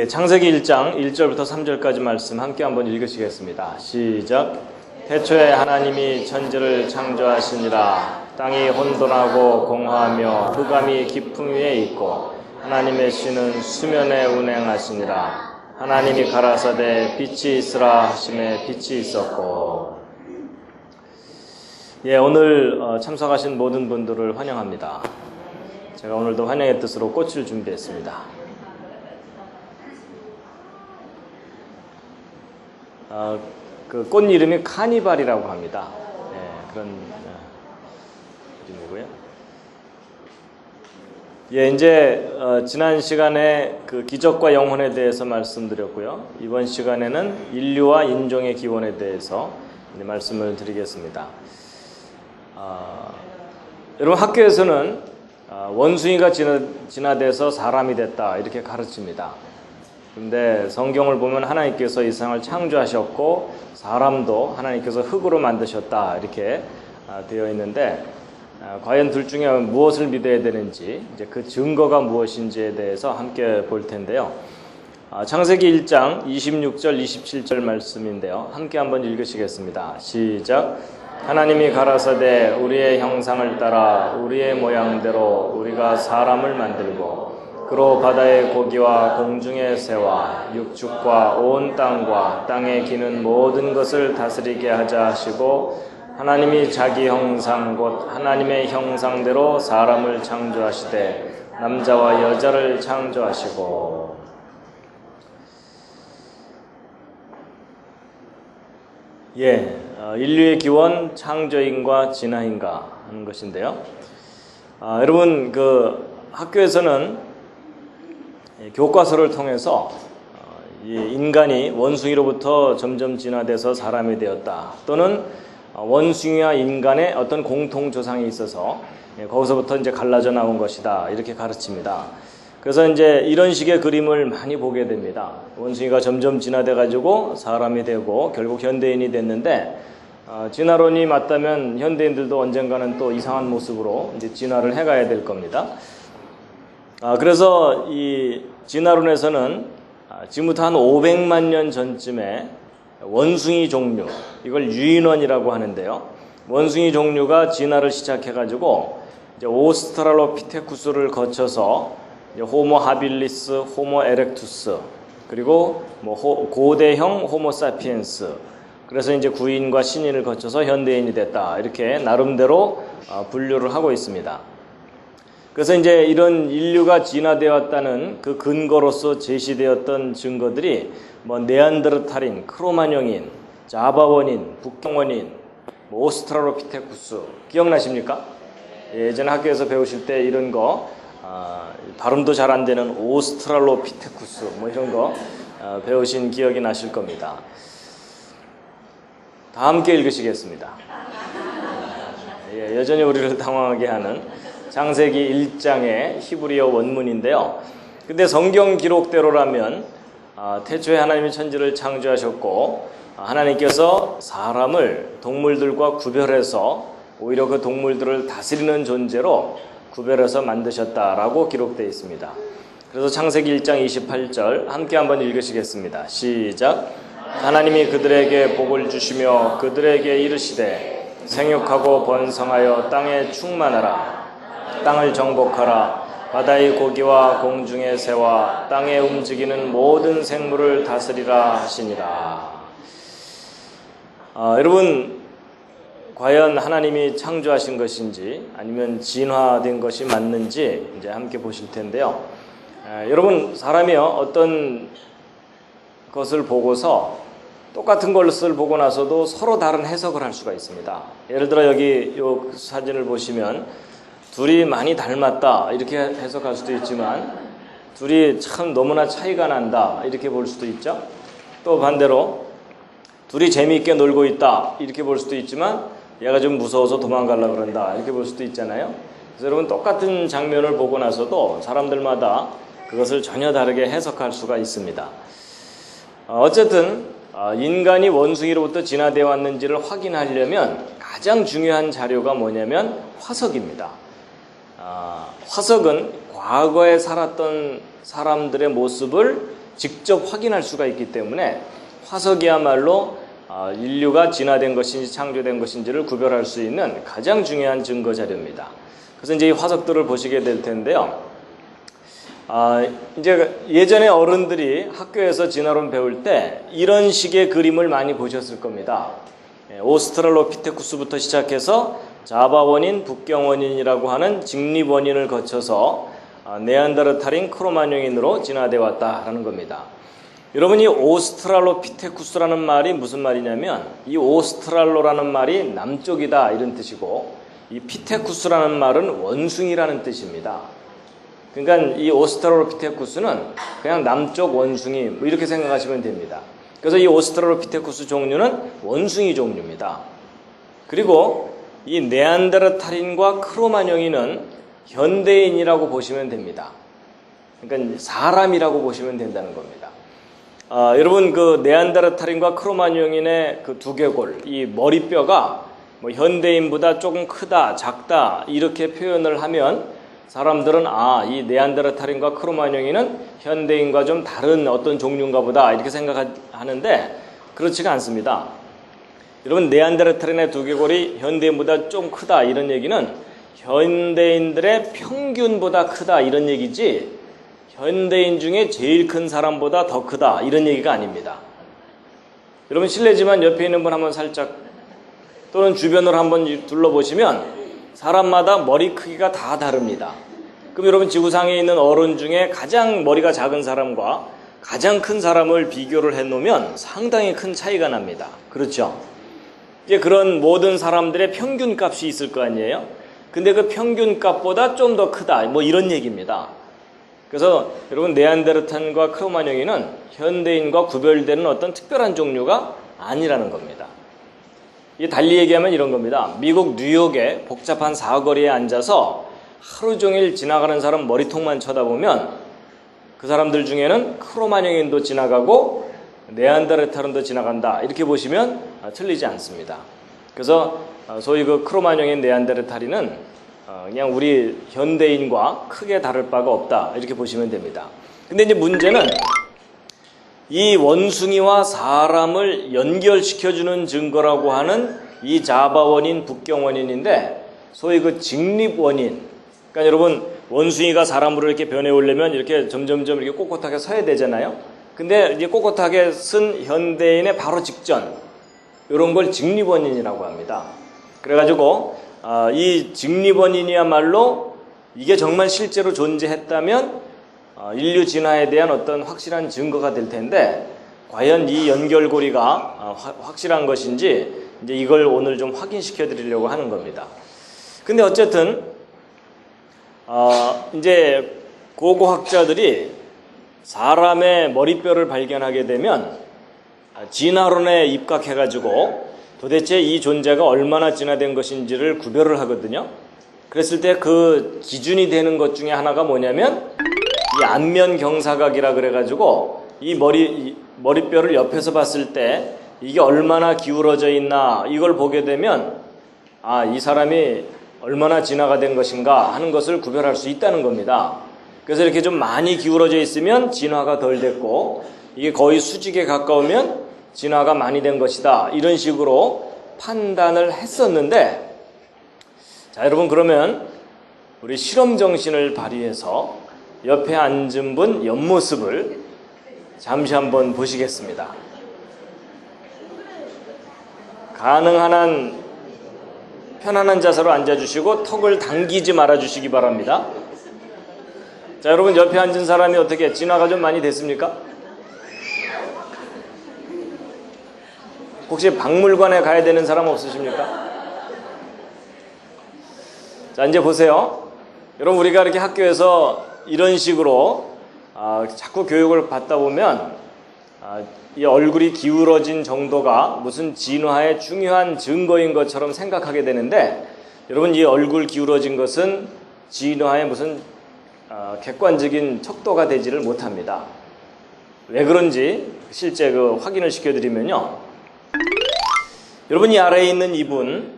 창세기 1장 1절부터 3절까지 말씀 함께 한번 읽으시겠습니다. 시작. 태초에 하나님이 천지를 창조하시니라. 땅이 혼돈하고 공허하며 흑암이 깊음 위에 있고 하나님의 신은 수면에 운행하시니라. 하나님이 가라사대 빛이 있으라 하심에 빛이 있었고. 오늘 참석하신 모든 분들을 환영합니다. 제가 오늘도 환영의 뜻으로 꽃을 준비했습니다. 그 꽃 이름이 카니발이라고 합니다. 그런 이름이고요. 이제 지난 시간에 그 기적과 영혼에 대해서 말씀드렸고요. 이번 시간에는 인류와 인종의 기원에 대해서 말씀을 드리겠습니다. 여러분, 학교에서는 원숭이가 진화돼서 사람이 됐다 이렇게 가르칩니다. 근데 성경을 보면 하나님께서 이 세상을 창조하셨고 사람도 하나님께서 흙으로 만드셨다 이렇게 되어 있는데, 과연 둘 중에 무엇을 믿어야 되는지, 이제 그 증거가 무엇인지에 대해서 함께 볼 텐데요. 창세기 1장 26절 27절 말씀인데요. 함께 한번 읽으시겠습니다. 시작. 하나님이 가라사대 우리의 형상을 따라 우리의 모양대로 우리가 사람을 만들고 그로 바다의 고기와 공중의 새와 육축과 온 땅과 땅에 기는 모든 것을 다스리게 하자 하시고, 하나님이 자기 형상 곧 하나님의 형상대로 사람을 창조하시되 남자와 여자를 창조하시고. 인류의 기원, 창조인과 진화인가 하는 것인데요. 여러분, 그 학교에서는 교과서를 통해서 인간이 원숭이로부터 점점 진화돼서 사람이 되었다, 또는 원숭이와 인간의 어떤 공통 조상이 있어서 거기서부터 이제 갈라져 나온 것이다 이렇게 가르칩니다. 그래서 이제 이런 식의 그림을 많이 보게 됩니다. 원숭이가 점점 진화돼 가지고 사람이 되고 결국 현대인이 됐는데, 진화론이 맞다면 현대인들도 언젠가는 또 이상한 모습으로 이제 진화를 해가야 될 겁니다. 그래서 이 진화론에서는 지금부터 한 500만 년 전쯤에 원숭이 종류, 이걸 유인원이라고 하는데요. 원숭이 종류가 진화를 시작해가지고 이제 오스트랄로피테쿠스를 거쳐서 호모 하빌리스, 호모 에렉투스, 그리고 고대형 호모 사피엔스, 그래서 이제 구인과 신인을 거쳐서 현대인이 됐다 이렇게 나름대로 분류를 하고 있습니다. 그래서 이제 이런 인류가 진화되었다는 그 근거로서 제시되었던 증거들이 네안데르탈인, 크로마뇽인, 자바원인, 북경원인, 오스트랄로피테쿠스 기억나십니까? 예전에 학교에서 배우실 때 이런 거 발음도 잘 안 되는 오스트랄로피테쿠스 이런 거 배우신 기억이 나실 겁니다. 다 함께 읽으시겠습니다. 여전히 우리를 당황하게 하는 창세기 1장의 히브리어 원문인데요. 근데 성경 기록대로라면 태초에 하나님이 천지를 창조하셨고 하나님께서 사람을 동물들과 구별해서 오히려 그 동물들을 다스리는 존재로 구별해서 만드셨다라고 기록되어 있습니다. 그래서 창세기 1장 28절 함께 한번 읽으시겠습니다. 시작. 하나님이 그들에게 복을 주시며 그들에게 이르시되 생육하고 번성하여 땅에 충만하라. 땅을 정복하라. 바다의 고기와 공중의 새와 땅에 움직이는 모든 생물을 다스리라 하시니라. 여러분, 과연 하나님이 창조하신 것인지 아니면 진화된 것이 맞는지 이제 함께 보실 텐데요. 여러분, 사람이요 어떤 것을 보고서 똑같은 것을 보고 나서도 서로 다른 해석을 할 수가 있습니다. 예를 들어 여기 이 사진을 보시면 둘이 많이 닮았다 이렇게 해석할 수도 있지만, 둘이 참 너무나 차이가 난다 이렇게 볼 수도 있죠. 또 반대로 둘이 재미있게 놀고 있다 이렇게 볼 수도 있지만, 얘가 좀 무서워서 도망가려고 그런다 이렇게 볼 수도 있잖아요. 그래서 여러분, 똑같은 장면을 보고 나서도 사람들마다 그것을 전혀 다르게 해석할 수가 있습니다. 어쨌든 인간이 원숭이로부터 진화되어 왔는지를 확인하려면 가장 중요한 자료가 뭐냐면 화석입니다. 화석은 과거에 살았던 사람들의 모습을 직접 확인할 수가 있기 때문에 화석이야말로 인류가 진화된 것인지 창조된 것인지를 구별할 수 있는 가장 중요한 증거 자료입니다. 그래서 이제 이 화석들을 보시게 될 텐데요. 이제 예전에 어른들이 학교에서 진화론 배울 때 이런 식의 그림을 많이 보셨을 겁니다. 오스트랄로피테쿠스부터 시작해서 자바 원인, 북경 원인이라고 하는 직립 원인을 거쳐서 네안데르탈인, 크로마뇽인으로 진화되어 왔다라는 겁니다. 여러분, 이 오스트랄로피테쿠스라는 말이 무슨 말이냐면 이 오스트랄로라는 말이 남쪽이다 이런 뜻이고 이 피테쿠스라는 말은 원숭이라는 뜻입니다. 그러니까 이 오스트랄로피테쿠스는 그냥 남쪽 원숭이 뭐 이렇게 생각하시면 됩니다. 그래서 이 오스트랄로피테쿠스 종류는 원숭이 종류입니다. 그리고 이 네안데르탈인과 크로마뇽인은 현대인이라고 보시면 됩니다. 그러니까 사람이라고 보시면 된다는 겁니다. 여러분, 그 네안데르탈인과 크로마뇽인의 그 두개골, 이 머리뼈가 뭐 현대인보다 조금 크다, 작다 이렇게 표현을 하면 사람들은 이 네안데르탈인과 크로마뇽인은 현대인과 좀 다른 어떤 종류인가 보다 이렇게 생각하는데 그렇지가 않습니다. 여러분, 네안데르탈인의 두개골이 현대인보다 좀 크다 이런 얘기는 현대인들의 평균보다 크다 이런 얘기지 현대인 중에 제일 큰 사람보다 더 크다 이런 얘기가 아닙니다. 여러분, 실례지만 옆에 있는 분 한번 살짝 또는 주변으로 한번 둘러보시면 사람마다 머리 크기가 다 다릅니다. 그럼 여러분, 지구상에 있는 어른 중에 가장 머리가 작은 사람과 가장 큰 사람을 비교를 해놓으면 상당히 큰 차이가 납니다. 그렇죠? 이제 그런 모든 사람들의 평균값이 있을 거 아니에요? 근데 그 평균값보다 좀 더 크다 뭐 이런 얘기입니다. 그래서 여러분, 네안데르탈과 크로마뇽인은 현대인과 구별되는 어떤 특별한 종류가 아니라는 겁니다. 이게 달리 얘기하면 이런 겁니다. 미국 뉴욕의 복잡한 사거리에 앉아서 하루 종일 지나가는 사람 머리통만 쳐다보면 그 사람들 중에는 크로마뇽인도 지나가고 네안데르탈인도 지나간다 이렇게 보시면 틀리지 않습니다. 그래서 소위 그 크로마뇽인, 네안데르탈인은 그냥 우리 현대인과 크게 다를 바가 없다 이렇게 보시면 됩니다. 근데 이제 문제는 이 원숭이와 사람을 연결시켜주는 증거라고 하는 이 자바 원인, 북경 원인인데 소위 그 직립 원인. 그러니까 여러분, 원숭이가 사람으로 이렇게 변해오려면 이렇게 점점점 이렇게 꼿꼿하게 서야 되잖아요. 근데 이제 꼿꼿하게 쓴 현대인의 바로 직전, 이런 걸 직립 원인이라고 합니다. 그래가지고 이 직립 원인이야말로 이게 정말 실제로 존재했다면 인류 진화에 대한 어떤 확실한 증거가 될 텐데 과연 이 연결고리가 확실한 것인지 이제 이걸 오늘 좀 확인시켜 드리려고 하는 겁니다. 근데 어쨌든 이제 고고학자들이 사람의 머리뼈를 발견하게 되면 진화론에 입각해가지고 도대체 이 존재가 얼마나 진화된 것인지를 구별을 하거든요. 그랬을 때 그 기준이 되는 것 중에 하나가 뭐냐면 이 안면 경사각이라 그래가지고 이 머리뼈를 옆에서 봤을 때 이게 얼마나 기울어져 있나 이걸 보게 되면 이 사람이 얼마나 진화가 된 것인가 하는 것을 구별할 수 있다는 겁니다. 그래서 이렇게 좀 많이 기울어져 있으면 진화가 덜 됐고 이게 거의 수직에 가까우면 진화가 많이 된 것이다 이런 식으로 판단을 했었는데 자, 여러분, 그러면 우리 실험 정신을 발휘해서 옆에 앉은 분 옆모습을 잠시 한번 보시겠습니다. 가능한 한 편안한 자세로 앉아주시고 턱을 당기지 말아주시기 바랍니다. 자, 여러분, 옆에 앉은 사람이 어떻게 진화가 좀 많이 됐습니까? 혹시 박물관에 가야 되는 사람 없으십니까? 자, 이제 보세요. 여러분, 우리가 이렇게 학교에서 이런 식으로 자꾸 교육을 받다 보면 이 얼굴이 기울어진 정도가 무슨 진화의 중요한 증거인 것처럼 생각하게 되는데 여러분, 이 얼굴 기울어진 것은 진화의 무슨 객관적인 척도가 되지를 못합니다. 왜 그런지 실제 그 확인을 시켜드리면요. 여러분, 이 아래에 있는 이분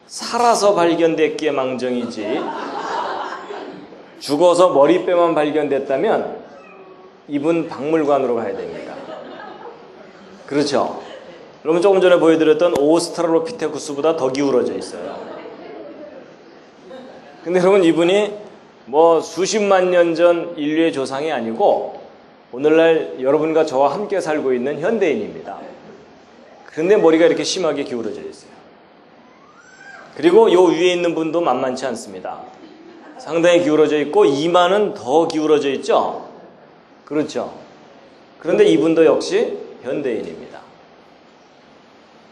살아서 발견됐기에 망정이지 죽어서 머리뼈만 발견됐다면 이분 박물관으로 가야 됩니다. 그렇죠? 여러분 조금 전에 보여드렸던 오스트랄로피테쿠스보다 더 기울어져 있어요. 근데 여러분 이분이 뭐 수십만 년 전 인류의 조상이 아니고 오늘날 여러분과 저와 함께 살고 있는 현대인입니다. 그런데 머리가 이렇게 심하게 기울어져 있어요. 그리고 요 위에 있는 분도 만만치 않습니다. 상당히 기울어져 있고 이마는 더 기울어져 있죠? 그렇죠? 그런데 이분도 역시 현대인입니다.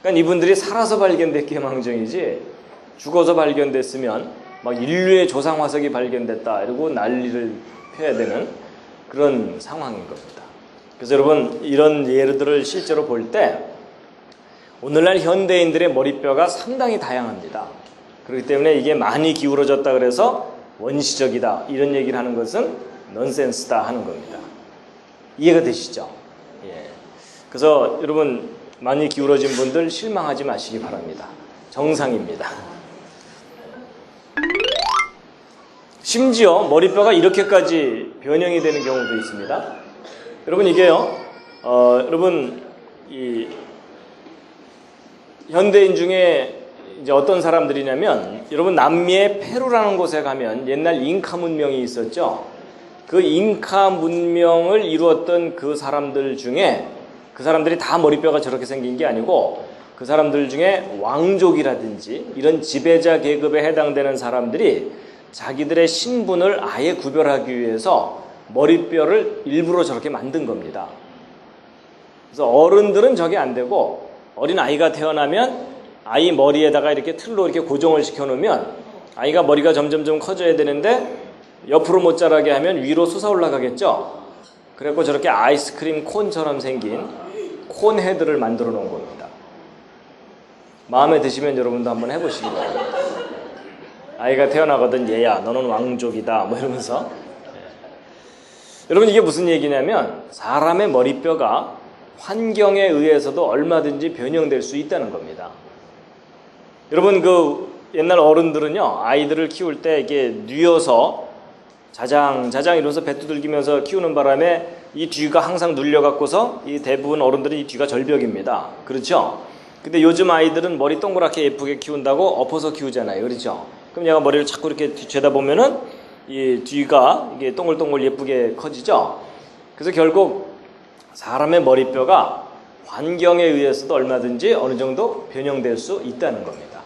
그러니까 이분들이 살아서 발견됐기에 망정이지 죽어서 발견됐으면 막 인류의 조상 화석이 발견됐다 이러고 난리를 펴야 되는 그런 상황인 겁니다. 그래서 여러분 이런 예들을 실제로 볼 때 오늘날 현대인들의 머리뼈가 상당히 다양합니다. 그렇기 때문에 이게 많이 기울어졌다 그래서 원시적이다 이런 얘기를 하는 것은 넌센스다 하는 겁니다. 이해가 되시죠? 예. 그래서 여러분 많이 기울어진 분들 실망하지 마시기 바랍니다. 정상입니다. 심지어 머리뼈가 이렇게까지 변형이 되는 경우도 있습니다. 여러분 이게요, 여러분 이 현대인 중에 이제 어떤 사람들이냐면 여러분 남미의 페루라는 곳에 가면 옛날 잉카 문명이 있었죠. 그 잉카 문명을 이루었던 그 사람들 중에 그 사람들이 다 머리뼈가 저렇게 생긴 게 아니고 그 사람들 중에 왕족이라든지 이런 지배자 계급에 해당되는 사람들이 자기들의 신분을 아예 구별하기 위해서 머리뼈를 일부러 저렇게 만든 겁니다. 그래서 어른들은 저게 안 되고 어린 아이가 태어나면 아이 머리에다가 이렇게 틀로 이렇게 고정을 시켜 놓으면 아이가 머리가 점점점 커져야 되는데 옆으로 못 자라게 하면 위로 솟아 올라가겠죠. 그래서 저렇게 아이스크림 콘처럼 생긴 콘 헤드를 만들어 놓은 겁니다. 마음에 드시면 여러분도 한번 해보시기 바랍니다. 아이가 태어나거든 얘야 너는 왕족이다 뭐 이러면서. 여러분 이게 무슨 얘기냐면 사람의 머리뼈가 환경에 의해서도 얼마든지 변형될 수 있다는 겁니다. 여러분 그 옛날 어른들은요 아이들을 키울 때 이게 뉘어서 자장자장 이러면서 배 두들기면서 키우는 바람에 이 뒤가 항상 눌려갖고서 이 대부분 어른들은 이 뒤가 절벽입니다. 그렇죠? 근데 요즘 아이들은 머리 동그랗게 예쁘게 키운다고 엎어서 키우잖아요. 그렇죠? 그럼 얘가 머리를 자꾸 이렇게 뒤쳐다 보면은 이 뒤가 이게 동글동글 예쁘게 커지죠? 그래서 결국 사람의 머리뼈가 환경에 의해서도 얼마든지 어느 정도 변형될 수 있다는 겁니다.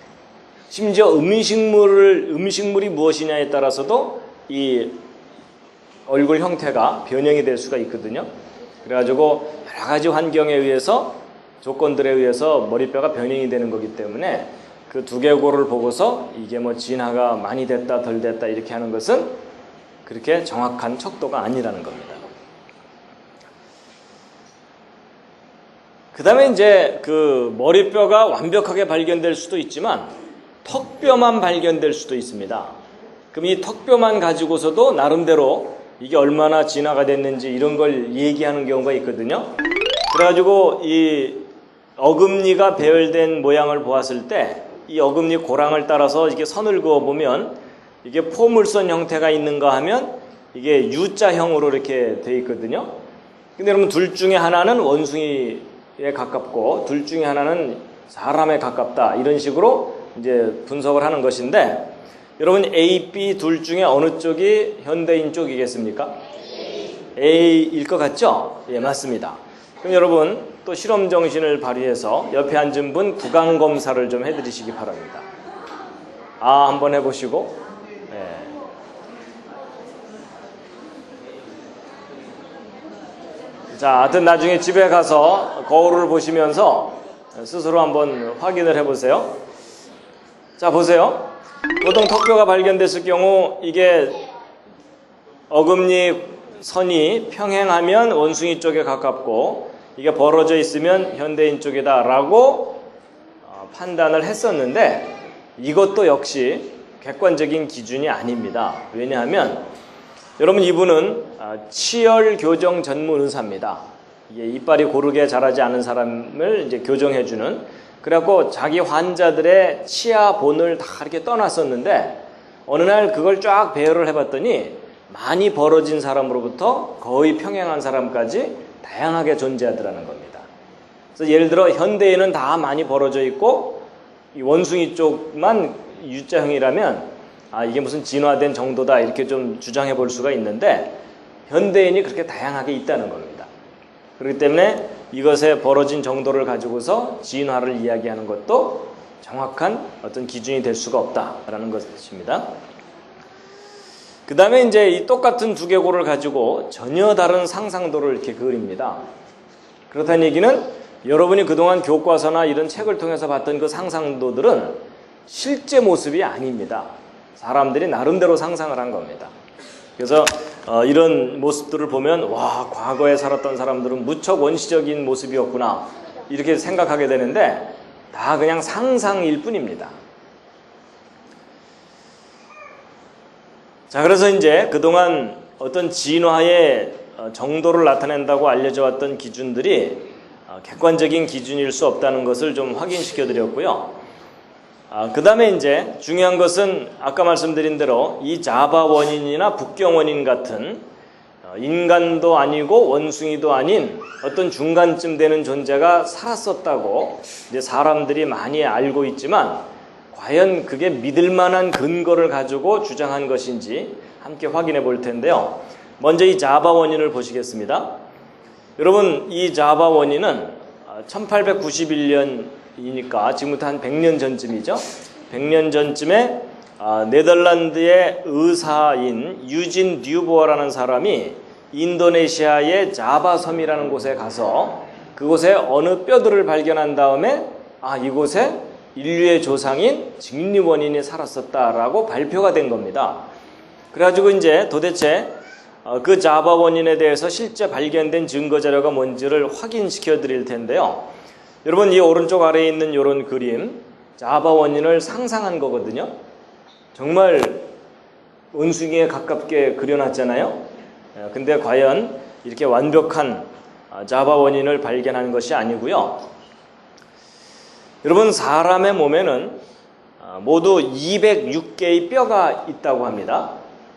심지어 음식물이 무엇이냐에 따라서도 이 얼굴 형태가 변형이 될 수가 있거든요. 그래가지고 여러 가지 환경에 의해서 조건들에 의해서 머리뼈가 변형이 되는 거기 때문에 그 두개골을 보고서 이게 뭐 진화가 많이 됐다 덜 됐다 이렇게 하는 것은 그렇게 정확한 척도가 아니라는 겁니다. 그 다음에 이제 그 머리뼈가 완벽하게 발견될 수도 있지만 턱뼈만 발견될 수도 있습니다. 그럼 이 턱뼈만 가지고서도 나름대로 이게 얼마나 진화가 됐는지 이런 걸 얘기하는 경우가 있거든요. 그래가지고 이 어금니가 배열된 모양을 보았을 때 이 어금니 고랑을 따라서 이렇게 선을 그어보면 이게 포물선 형태가 있는가 하면 이게 U자형으로 이렇게 돼 있거든요. 근데 여러분 둘 중에 하나는 원숭이에 가깝고 둘 중에 하나는 사람에 가깝다 이런 식으로 이제 분석을 하는 것인데 여러분 A, B 둘 중에 어느 쪽이 현대인 쪽이겠습니까? A일 것 같죠? 예, 맞습니다. 그럼 여러분 또 실험 정신을 발휘해서 옆에 앉은 분 구강 검사를 좀 해드리시기 바랍니다. 한번 해보시고. 예. 자, 하여튼 나중에 집에 가서 거울을 보시면서 스스로 한번 확인을 해보세요. 자, 보세요. 보통 턱뼈가 발견됐을 경우 이게 어금니 선이 평행하면 원숭이 쪽에 가깝고 이게 벌어져 있으면 현대인 쪽이다 라고 판단을 했었는데 이것도 역시 객관적인 기준이 아닙니다. 왜냐하면 여러분 이분은 치열 교정 전문 의사입니다. 이게 이빨이 고르게 자라지 않은 사람을 이제 교정해주는. 그래갖고 자기 환자들의 치아 본을 다 이렇게 떠났었는데 어느 날 그걸 쫙 배열을 해봤더니 많이 벌어진 사람으로부터 거의 평행한 사람까지 다양하게 존재하더라는 겁니다. 그래서 예를 들어 현대에는 다 많이 벌어져 있고 이 원숭이 쪽만 U자형이라면 이게 무슨 진화된 정도다 이렇게 좀 주장해 볼 수가 있는데 현대인이 그렇게 다양하게 있다는 겁니다. 그렇기 때문에 이것의 벌어진 정도를 가지고서 진화를 이야기하는 것도 정확한 어떤 기준이 될 수가 없다라는 것입니다. 그 다음에 이제 이 똑같은 두개골을 가지고 전혀 다른 상상도를 이렇게 그립니다. 그렇다는 얘기는 여러분이 그동안 교과서나 이런 책을 통해서 봤던 그 상상도들은 실제 모습이 아닙니다. 사람들이 나름대로 상상을 한 겁니다. 그래서 이런 모습들을 보면 와, 과거에 살았던 사람들은 무척 원시적인 모습이었구나 이렇게 생각하게 되는데 다 그냥 상상일 뿐입니다. 자, 그래서 이제 그동안 어떤 진화의 정도를 나타낸다고 알려져 왔던 기준들이 객관적인 기준일 수 없다는 것을 좀 확인시켜 드렸고요. 그 다음에 이제 중요한 것은 아까 말씀드린 대로 이 자바 원인이나 북경 원인 같은 인간도 아니고 원숭이도 아닌 어떤 중간쯤 되는 존재가 살았었다고 이제 사람들이 많이 알고 있지만 과연 그게 믿을 만한 근거를 가지고 주장한 것인지 함께 확인해 볼 텐데요. 먼저 이 자바 원인을 보시겠습니다. 여러분, 이 자바 원인은 1891년이니까 지금부터 한 100년 전쯤이죠. 100년 전쯤에 네덜란드의 의사인 유진 듀보아라는 사람이 인도네시아의 자바 섬이라는 곳에 가서 그곳에 어느 뼈들을 발견한 다음에 이곳에 인류의 조상인 직립원인이 살았었다라고 발표가 된 겁니다. 그래가지고 이제 도대체 그 자바 원인에 대해서 실제 발견된 증거 자료가 뭔지를 확인시켜 드릴 텐데요. 여러분, 이 오른쪽 아래에 있는 이런 그림, 자바 원인을 상상한 거거든요. 정말 원숭이에 가깝게 그려놨잖아요. 근데 과연 이렇게 완벽한 자바 원인을 발견한 것이 아니고요. 여러분, 사람의 몸에는 모두 206개의 뼈가 있다고 합니다.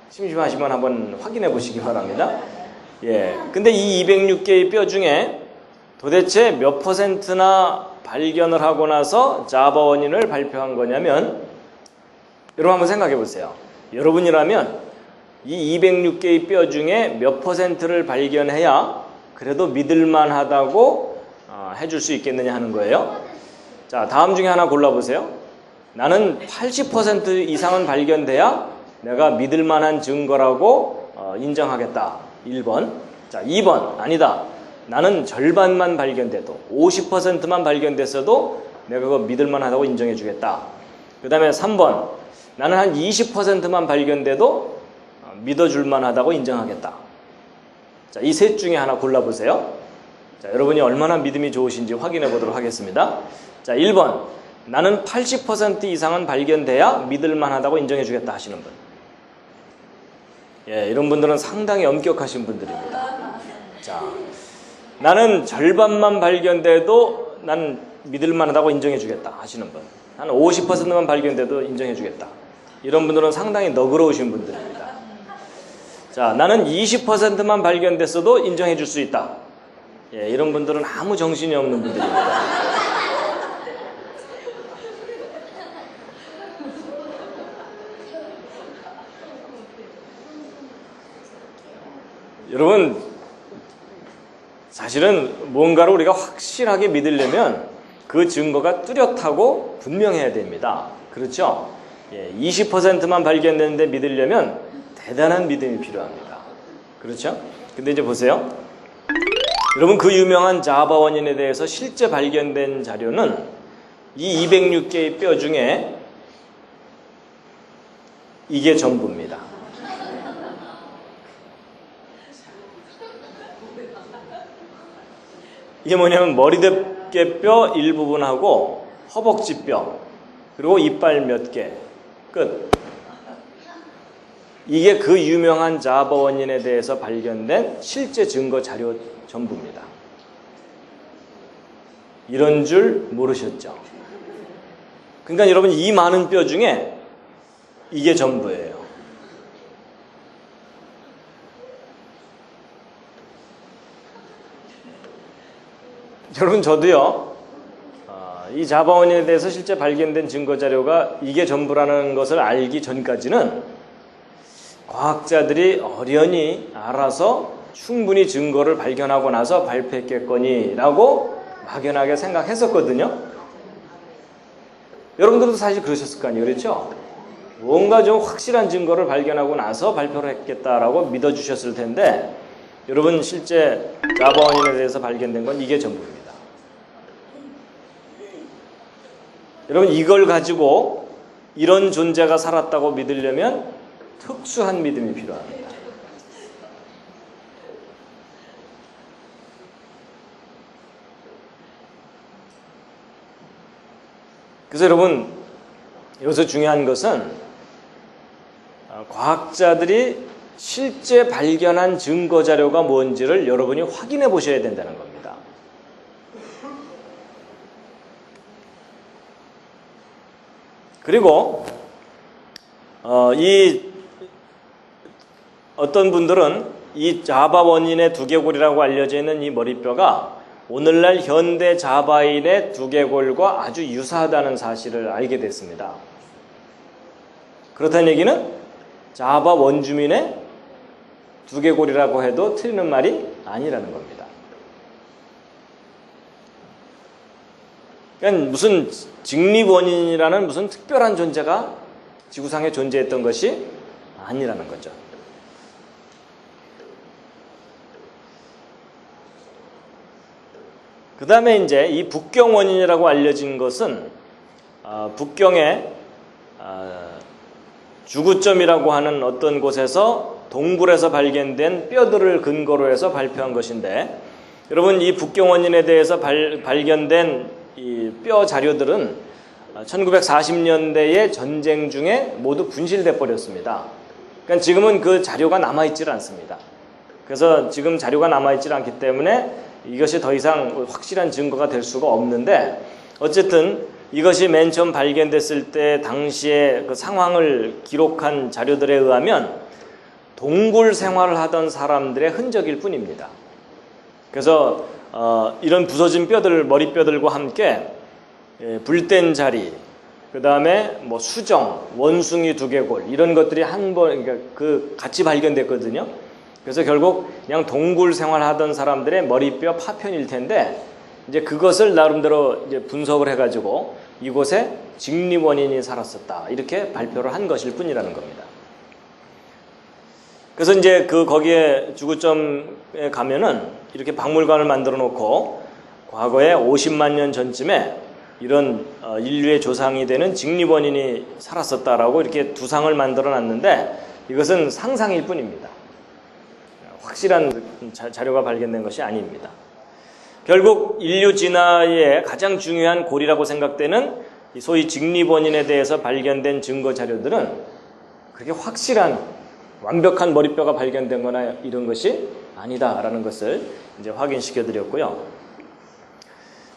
심심하시면 한번 확인해 보시기 바랍니다. 근데 이 206개의 뼈 중에 도대체 몇 %나 발견을 하고 나서 자바 원인을 발표한 거냐면, 여러분 한번 생각해 보세요. 여러분이라면 이 206개의 뼈 중에 몇 %를 발견해야 그래도 믿을만 하다고 해줄 수 있겠느냐 하는 거예요. 자, 다음 중에 하나 골라보세요. 나는 80% 이상은 발견돼야 내가 믿을 만한 증거라고 인정하겠다. 1번. 자, 2번. 아니다. 나는 절반만 발견돼도 50%만 발견됐어도 내가 그거 믿을 만하다고 인정해 주겠다. 그 다음에 3번. 나는 한 20%만 발견돼도 믿어줄 만하다고 인정하겠다. 자, 이 셋 중에 하나 골라보세요. 자, 여러분이 얼마나 믿음이 좋으신지 확인해 보도록 하겠습니다. 자, 1번. 나는 80% 이상은 발견돼야 믿을 만하다고 인정해 주겠다 하시는 분. 이런 분들은 상당히 엄격하신 분들입니다. 자, 나는 절반만 발견돼도 난 믿을 만하다고 인정해 주겠다 하시는 분. 나는 50%만 발견돼도 인정해 주겠다. 이런 분들은 상당히 너그러우신 분들입니다. 자, 나는 20%만 발견됐어도 인정해 줄 수 있다. 이런 분들은 아무 정신이 없는 분들입니다. 여러분, 사실은 뭔가를 우리가 확실하게 믿으려면 그 증거가 뚜렷하고 분명해야 됩니다. 그렇죠? 20%만 발견됐는데 믿으려면 대단한 믿음이 필요합니다. 그렇죠? 근데 이제 보세요. 여러분, 그 유명한 자바 원인에 대해서 실제 발견된 자료는 이 206개의 뼈 중에 이게 전부입니다. 이게 뭐냐면 머리대뼈 일부분하고 허벅지뼈, 그리고 이빨 몇 개, 끝. 이게 그 유명한 자바 원인에 대해서 발견된 실제 증거 자료 전부입니다. 이런 줄 모르셨죠? 그러니까 여러분, 이 많은 뼈 중에 이게 전부예요. 여러분 저도요. 이 자바원인에 대해서 실제 발견된 증거 자료가 이게 전부라는 것을 알기 전까지는 과학자들이 어련히 알아서 충분히 증거를 발견하고 나서 발표했겠거니라고 막연하게 생각했었거든요. 여러분들도 사실 그러셨을 거 아니에요, 그렇죠? 뭔가 좀 확실한 증거를 발견하고 나서 발표를 했겠다라고 믿어주셨을 텐데, 여러분 실제 자바원인에 대해서 발견된 건 이게 전부입니다. 여러분 이걸 가지고 이런 존재가 살았다고 믿으려면 특수한 믿음이 필요합니다. 그래서 여러분 여기서 중요한 것은 과학자들이 실제 발견한 증거 자료가 뭔지를 여러분이 확인해 보셔야 된다는 겁니다. 그리고 어떤 분들은 이 자바 원인의 두개골이라고 알려져 있는 이 머리뼈가 오늘날 현대 자바인의 두개골과 아주 유사하다는 사실을 알게 됐습니다. 그렇다는 얘기는 자바 원주민의 두개골이라고 해도 틀리는 말이 아니라는 겁니다. 그러니까 무슨 직립원인이라는 무슨 특별한 존재가 지구상에 존재했던 것이 아니라는 거죠. 그 다음에 이제 이 북경 원인이라고 알려진 것은 북경의 주구점이라고 하는 어떤 곳에서 동굴에서 발견된 뼈들을 근거로 해서 발표한 것인데, 여러분 이 북경 원인에 대해서 발견된 이 뼈 자료들은 1940년대의 전쟁 중에 모두 분실돼 버렸습니다. 그러니까 지금은 그 자료가 남아있질 않습니다. 그래서 지금 자료가 남아있질 않기 때문에 이것이 더 이상 확실한 증거가 될 수가 없는데, 어쨌든 이것이 맨 처음 발견됐을 때 당시의 그 상황을 기록한 자료들에 의하면 동굴 생활을 하던 사람들의 흔적일 뿐입니다. 그래서 이런 부서진 뼈들, 머리뼈들과 함께 불된 자리, 그 다음에 뭐 수정, 원숭이 두개골 이런 것들이 그러니까 같이 발견됐거든요. 그래서 결국 그냥 동굴 생활하던 사람들의 머리뼈 파편일 텐데, 이제 그것을 나름대로 이제 분석을 해가지고 이곳에 직립원인이 살았었다 이렇게 발표를 한 것일 뿐이라는 겁니다. 그래서 이제 거기에 주구점에 가면은 이렇게 박물관을 만들어 놓고 과거에 50만 년 전쯤에 이런 인류의 조상이 되는 직립원인이 살았었다라고 이렇게 두상을 만들어 놨는데, 이것은 상상일 뿐입니다. 확실한 자료가 발견된 것이 아닙니다. 결국 인류 진화의 가장 중요한 고리라고 생각되는 소위 직립원인에 대해서 발견된 증거 자료들은 그렇게 확실한 완벽한 머리뼈가 발견된 거나 이런 것이 아니다라는 것을 이제 확인시켜 드렸고요.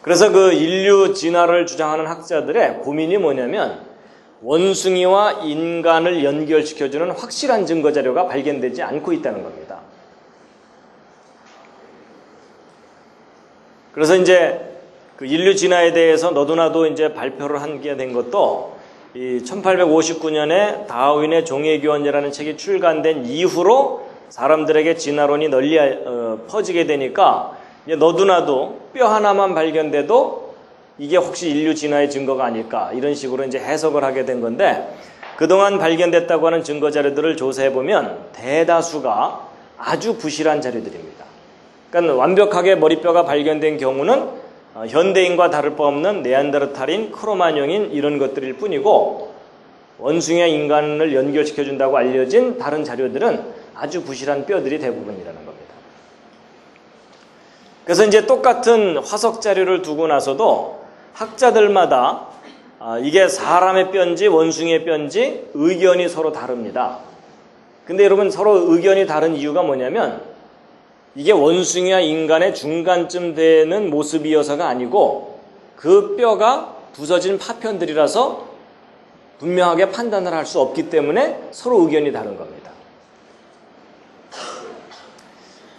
그래서 그 인류 진화를 주장하는 학자들의 고민이 뭐냐면, 원숭이와 인간을 연결시켜주는 확실한 증거 자료가 발견되지 않고 있다는 겁니다. 그래서 이제 그 인류 진화에 대해서 너도나도 이제 발표를 하게 된 것도 이 1859년에 다윈의 종의교원이라는 책이 출간된 이후로 사람들에게 진화론이 널리 퍼지게 되니까 이제 너도나도 뼈 하나만 발견돼도 이게 혹시 인류 진화의 증거가 아닐까 이런 식으로 이제 해석을 하게 된 건데, 그동안 발견됐다고 하는 증거 자료들을 조사해 보면 대다수가 아주 부실한 자료들입니다. 그러니까 완벽하게 머리뼈가 발견된 경우는 현대인과 다를 바 없는 네안데르탈인, 크로마뇽인 이런 것들일 뿐이고, 원숭이와 인간을 연결시켜준다고 알려진 다른 자료들은 아주 부실한 뼈들이 대부분이라는 겁니다. 그래서 이제 똑같은 화석 자료를 두고 나서도 학자들마다 이게 사람의 뼈인지 원숭이의 뼈인지 의견이 서로 다릅니다. 근데 여러분 서로 의견이 다른 이유가 뭐냐면, 이게 원숭이와 인간의 중간쯤 되는 모습이어서가 아니고 그 뼈가 부서진 파편들이라서 분명하게 판단을 할 수 없기 때문에 서로 의견이 다른 겁니다.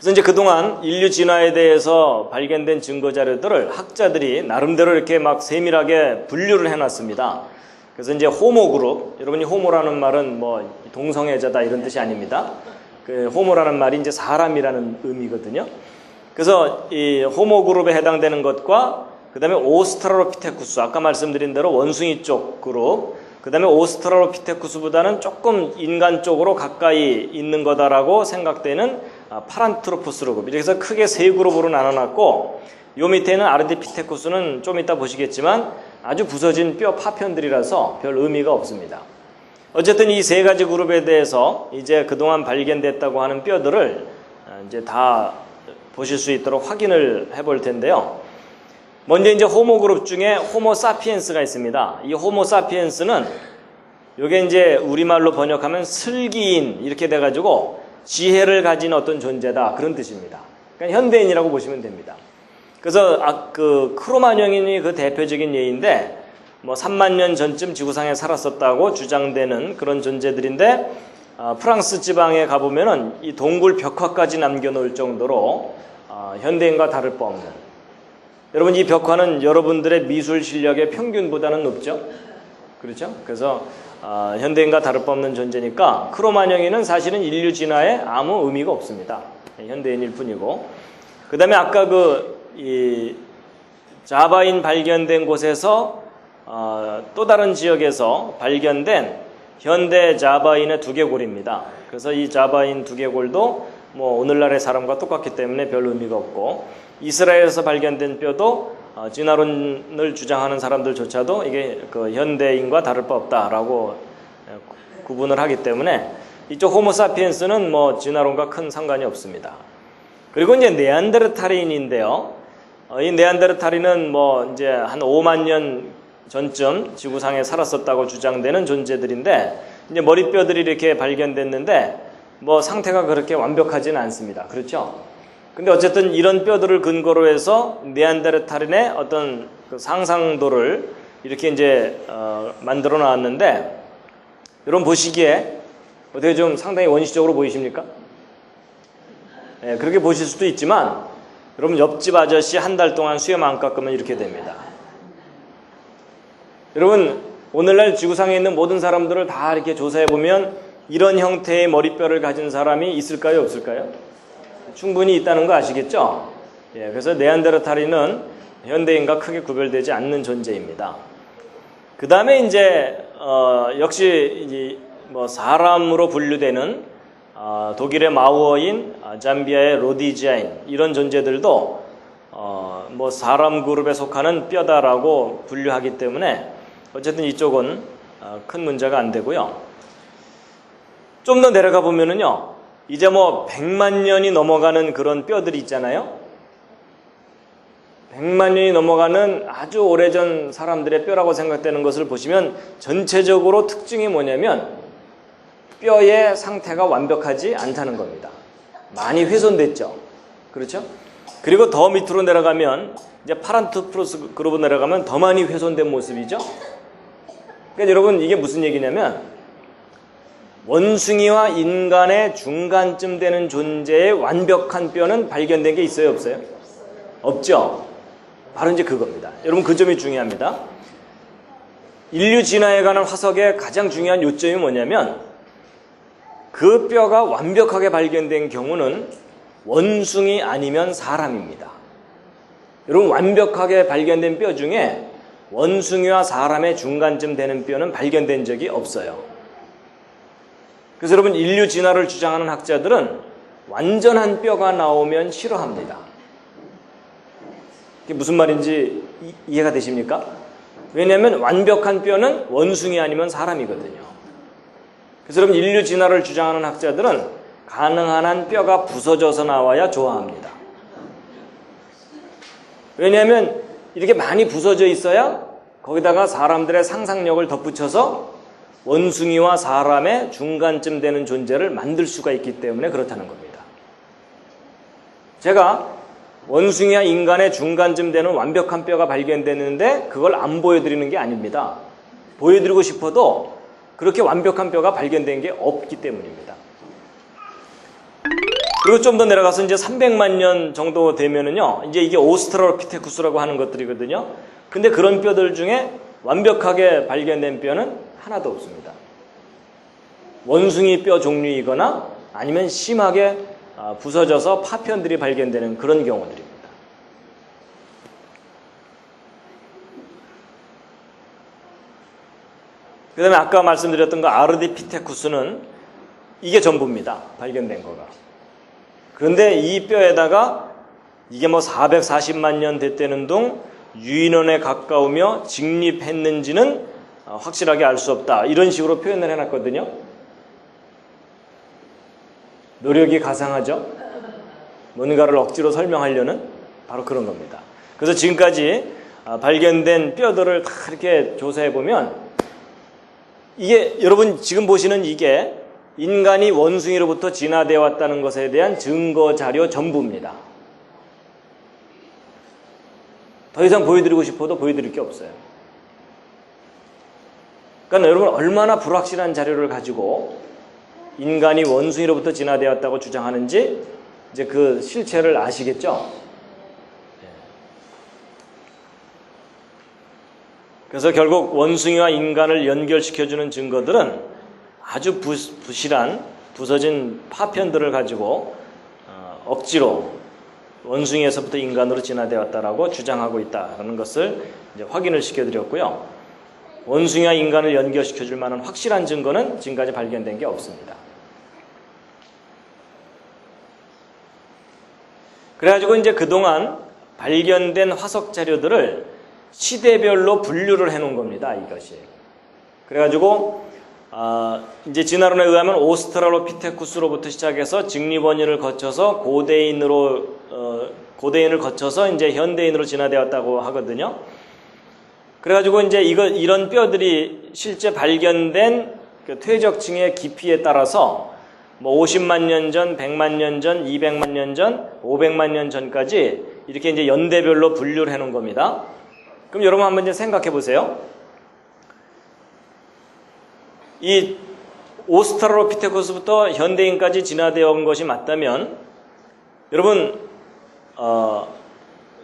그래서 이제 그동안 인류 진화에 대해서 발견된 증거 자료들을 학자들이 나름대로 이렇게 막 세밀하게 분류를 해놨습니다. 그래서 이제 호모 그룹, 여러분이 호모라는 말은 뭐 동성애자다 이런 뜻이 아닙니다. 그 호모라는 말이 이제 사람이라는 의미거든요. 그래서 이 호모 그룹에 해당되는 것과 그 다음에 오스트랄로피테쿠스, 아까 말씀드린 대로 원숭이 쪽 그룹, 그 다음에 오스트랄로피테쿠스보다는 조금 인간 쪽으로 가까이 있는 거다라고 생각되는 파란트로포스 그룹. 이렇게 해서 크게 세 그룹으로 나눠놨고, 요 밑에는 아르디피테쿠스는 좀 이따 보시겠지만 아주 부서진 뼈 파편들이라서 별 의미가 없습니다. 어쨌든 이 세 가지 그룹에 대해서 이제 그동안 발견됐다고 하는 뼈들을 이제 다 보실 수 있도록 확인을 해볼 텐데요. 먼저 이제 호모 그룹 중에 호모 사피엔스가 있습니다. 이 호모 사피엔스는 요게 이제 우리말로 번역하면 슬기인 이렇게 돼가지고 지혜를 가진 어떤 존재다 그런 뜻입니다. 그러니까 현대인이라고 보시면 됩니다. 그래서 그 크로마뇽인이 그 대표적인 예인데 뭐 3만 년 전쯤 지구상에 살았었다고 주장되는 그런 존재들인데 프랑스 지방에 가보면은 이 동굴 벽화까지 남겨놓을 정도로 현대인과 다를 바 없는, 여러분 이 벽화는 여러분들의 미술 실력의 평균보다는 높죠? 그렇죠? 그래서 현대인과 다를 바 없는 존재니까 크로마뇽인은 사실은 인류 진화에 아무 의미가 없습니다. 현대인일 뿐이고, 그 다음에 아까 이 자바인 발견된 곳에서 또 다른 지역에서 발견된 현대 자바인의 두개골입니다. 그래서 이 자바인 두개골도 뭐 오늘날의 사람과 똑같기 때문에 별 의미가 없고, 이스라엘에서 발견된 뼈도 진화론을 주장하는 사람들조차도 이게 그 현대인과 다를 바 없다라고 구분을 하기 때문에 이쪽 호모사피엔스는 뭐 진화론과 큰 상관이 없습니다. 그리고 이제 네안데르탈인인데요. 이 네안데르탈인은 뭐 이제 한 5만 년 전쯤 지구상에 살았었다고 주장되는 존재들인데, 이제 머리뼈들이 이렇게 발견됐는데 뭐 상태가 그렇게 완벽하지는 않습니다. 그렇죠? 근데 어쨌든 이런 뼈들을 근거로 해서 네안데르탈인의 어떤 그 상상도를 이렇게 이제 만들어 놨는데, 여러분 보시기에 어떻게 좀 상당히 원시적으로 보이십니까? 네, 그렇게 보실 수도 있지만, 여러분 옆집 아저씨 한 달 동안 수염 안 깎으면 이렇게 됩니다. 여러분 오늘날 지구상에 있는 모든 사람들을 다 이렇게 조사해 보면 이런 형태의 머리뼈를 가진 사람이 있을까요, 없을까요? 충분히 있다는 거 아시겠죠? 예, 그래서 네안데르탈인은 현대인과 크게 구별되지 않는 존재입니다. 그 다음에 이제 역시 이제 뭐 사람으로 분류되는 독일의 마우어인, 잠비아의 로디지아인, 이런 존재들도 뭐 사람 그룹에 속하는 뼈다라고 분류하기 때문에 어쨌든 이쪽은 큰 문제가 안 되고요. 좀 더 내려가 보면은요, 이제 뭐 100만 년이 넘어가는 그런 뼈들이 있잖아요. 100만 년이 넘어가는 아주 오래전 사람들의 뼈라고 생각되는 것을 보시면 전체적으로 특징이 뭐냐면 뼈의 상태가 완벽하지 않다는 겁니다. 많이 훼손됐죠. 그렇죠? 그리고 더 밑으로 내려가면 이제 파란토프로스 그룹으로 내려가면 더 많이 훼손된 모습이죠. 그러니까 여러분 이게 무슨 얘기냐면 원숭이와 인간의 중간쯤 되는 존재의 완벽한 뼈는 발견된 게 있어요, 없어요? 없죠. 바로 이제 그겁니다. 여러분 그 점이 중요합니다. 인류 진화에 관한 화석의 가장 중요한 요점이 뭐냐면 그 뼈가 완벽하게 발견된 경우는 원숭이 아니면 사람입니다. 여러분 완벽하게 발견된 뼈 중에 원숭이와 사람의 중간쯤 되는 뼈는 발견된 적이 없어요. 그래서 여러분 인류 진화를 주장하는 학자들은 완전한 뼈가 나오면 싫어합니다. 이게 무슨 말인지 이해가 되십니까? 왜냐하면 완벽한 뼈는 원숭이 아니면 사람이거든요. 그래서 여러분 인류 진화를 주장하는 학자들은 가능한 한 뼈가 부서져서 나와야 좋아합니다. 왜냐하면 이렇게 많이 부서져 있어야 거기다가 사람들의 상상력을 덧붙여서 원숭이와 사람의 중간쯤 되는 존재를 만들 수가 있기 때문에 그렇다는 겁니다. 제가 원숭이와 인간의 중간쯤 되는 완벽한 뼈가 발견됐는데 그걸 안 보여드리는 게 아닙니다. 보여드리고 싶어도 그렇게 완벽한 뼈가 발견된 게 없기 때문입니다. 그리고 좀 더 내려가서 이제 300만 년 정도 되면은요, 이제 이게 오스트랄로피테쿠스라고 하는 것들이거든요. 근데 그런 뼈들 중에 완벽하게 발견된 뼈는 하나도 없습니다. 원숭이 뼈 종류이거나 아니면 심하게 부서져서 파편들이 발견되는 그런 경우들입니다. 그 다음에 아까 말씀드렸던 거 아르디피테쿠스는 이게 전부입니다. 발견된 거가. 그런데 이 뼈에다가 이게 뭐 440만 년 됐다는 둥 유인원에 가까우며 직립했는지는 확실하게 알 수 없다. 이런 식으로 표현을 해놨거든요. 노력이 가상하죠. 뭔가를 억지로 설명하려는 바로 그런 겁니다. 그래서 지금까지 발견된 뼈들을 다 이렇게 조사해보면 이게 여러분 지금 보시는 이게 인간이 원숭이로부터 진화되어 왔다는 것에 대한 증거 자료 전부입니다. 더 이상 보여드리고 싶어도 보여드릴 게 없어요. 그러니까 여러분 얼마나 불확실한 자료를 가지고 인간이 원숭이로부터 진화되었다고 주장하는지 이제 그 실체를 아시겠죠? 그래서 결국 원숭이와 인간을 연결시켜주는 증거들은 아주 부실한 부서진 파편들을 가지고 억지로 원숭이에서부터 인간으로 진화되었다라고 주장하고 있다는 것을 이제 확인을 시켜드렸고요. 원숭이와 인간을 연결시켜줄 만한 확실한 증거는 지금까지 발견된 게 없습니다. 그래가지고 이제 그동안 발견된 화석 자료들을 시대별로 분류를 해놓은 겁니다. 이것이. 그래가지고 이제 진화론에 의하면 오스트랄로피테쿠스로부터 시작해서 직립원인을 거쳐서 고대인을 거쳐서 이제 현대인으로 진화되었다고 하거든요. 그래가지고 이제 이런 뼈들이 실제 발견된 그 퇴적층의 깊이에 따라서 뭐 50만 년 전, 100만 년 전, 200만 년 전, 500만 년 전까지 이렇게 이제 연대별로 분류를 해놓은 겁니다. 그럼 여러분 한번 이제 생각해 보세요. 이 오스트랄로피테쿠스부터 현대인까지 진화되어 온 것이 맞다면 여러분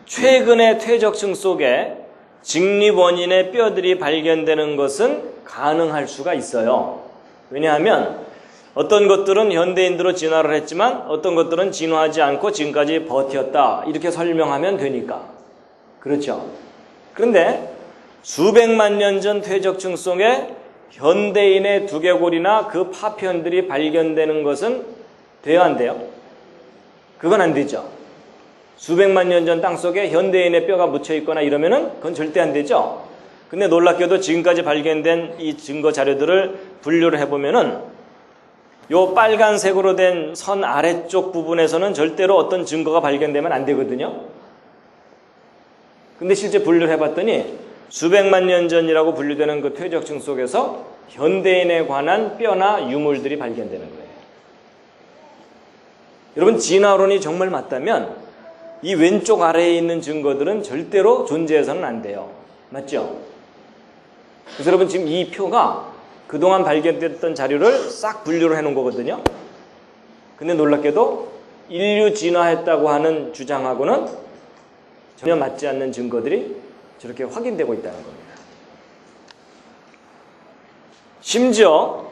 최근의 퇴적층 속에 직립원인의 뼈들이 발견되는 것은 가능할 수가 있어요. 왜냐하면 어떤 것들은 현대인으로 진화를 했지만 어떤 것들은 진화하지 않고 지금까지 버텼다 이렇게 설명하면 되니까. 그렇죠. 그런데 수백만 년 전 퇴적층 속에 현대인의 두개골이나 그 파편들이 발견되는 것은 돼야 안 돼요? 그건 안 되죠. 수백만 년 전 땅속에 현대인의 뼈가 묻혀 있거나 이러면은 그건 절대 안 되죠. 근데 놀랍게도 지금까지 발견된 이 증거 자료들을 분류를 해보면은 요 빨간색으로 된 선 아래쪽 부분에서는 절대로 어떤 증거가 발견되면 안 되거든요. 근데 실제 분류를 해봤더니 수백만 년 전이라고 분류되는 그 퇴적층 속에서 현대인에 관한 뼈나 유물들이 발견되는 거예요. 여러분 진화론이 정말 맞다면 이 왼쪽 아래에 있는 증거들은 절대로 존재해서는 안 돼요. 맞죠? 그래서 여러분 지금 이 표가 그동안 발견됐던 자료를 싹 분류를 해놓은 거거든요. 근데 놀랍게도 인류 진화했다고 하는 주장하고는 전혀 맞지 않는 증거들이 저렇게 확인되고 있다는 겁니다. 심지어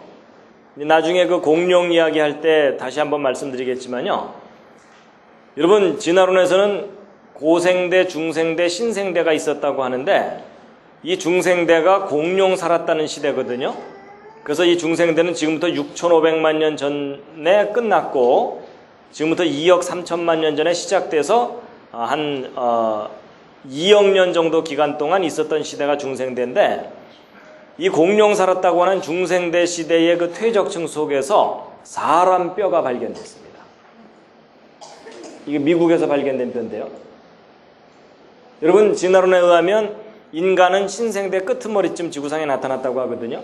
나중에 그 공룡 이야기 할 때 다시 한번 말씀드리겠지만요. 여러분 진화론에서는 고생대, 중생대, 신생대가 있었다고 하는데 이 중생대가 공룡 살았다는 시대거든요. 그래서 이 중생대는 지금부터 6,500만 년 전에 끝났고 지금부터 2억 3천만 년 전에 시작돼서 한 2억 년 정도 기간 동안 있었던 시대가 중생대인데 이 공룡 살았다고 하는 중생대 시대의 그 퇴적층 속에서 사람 뼈가 발견됐습니다. 이게 미국에서 발견된 뼈인데요. 여러분 진화론에 의하면 인간은 신생대 끄트머리쯤 지구상에 나타났다고 하거든요.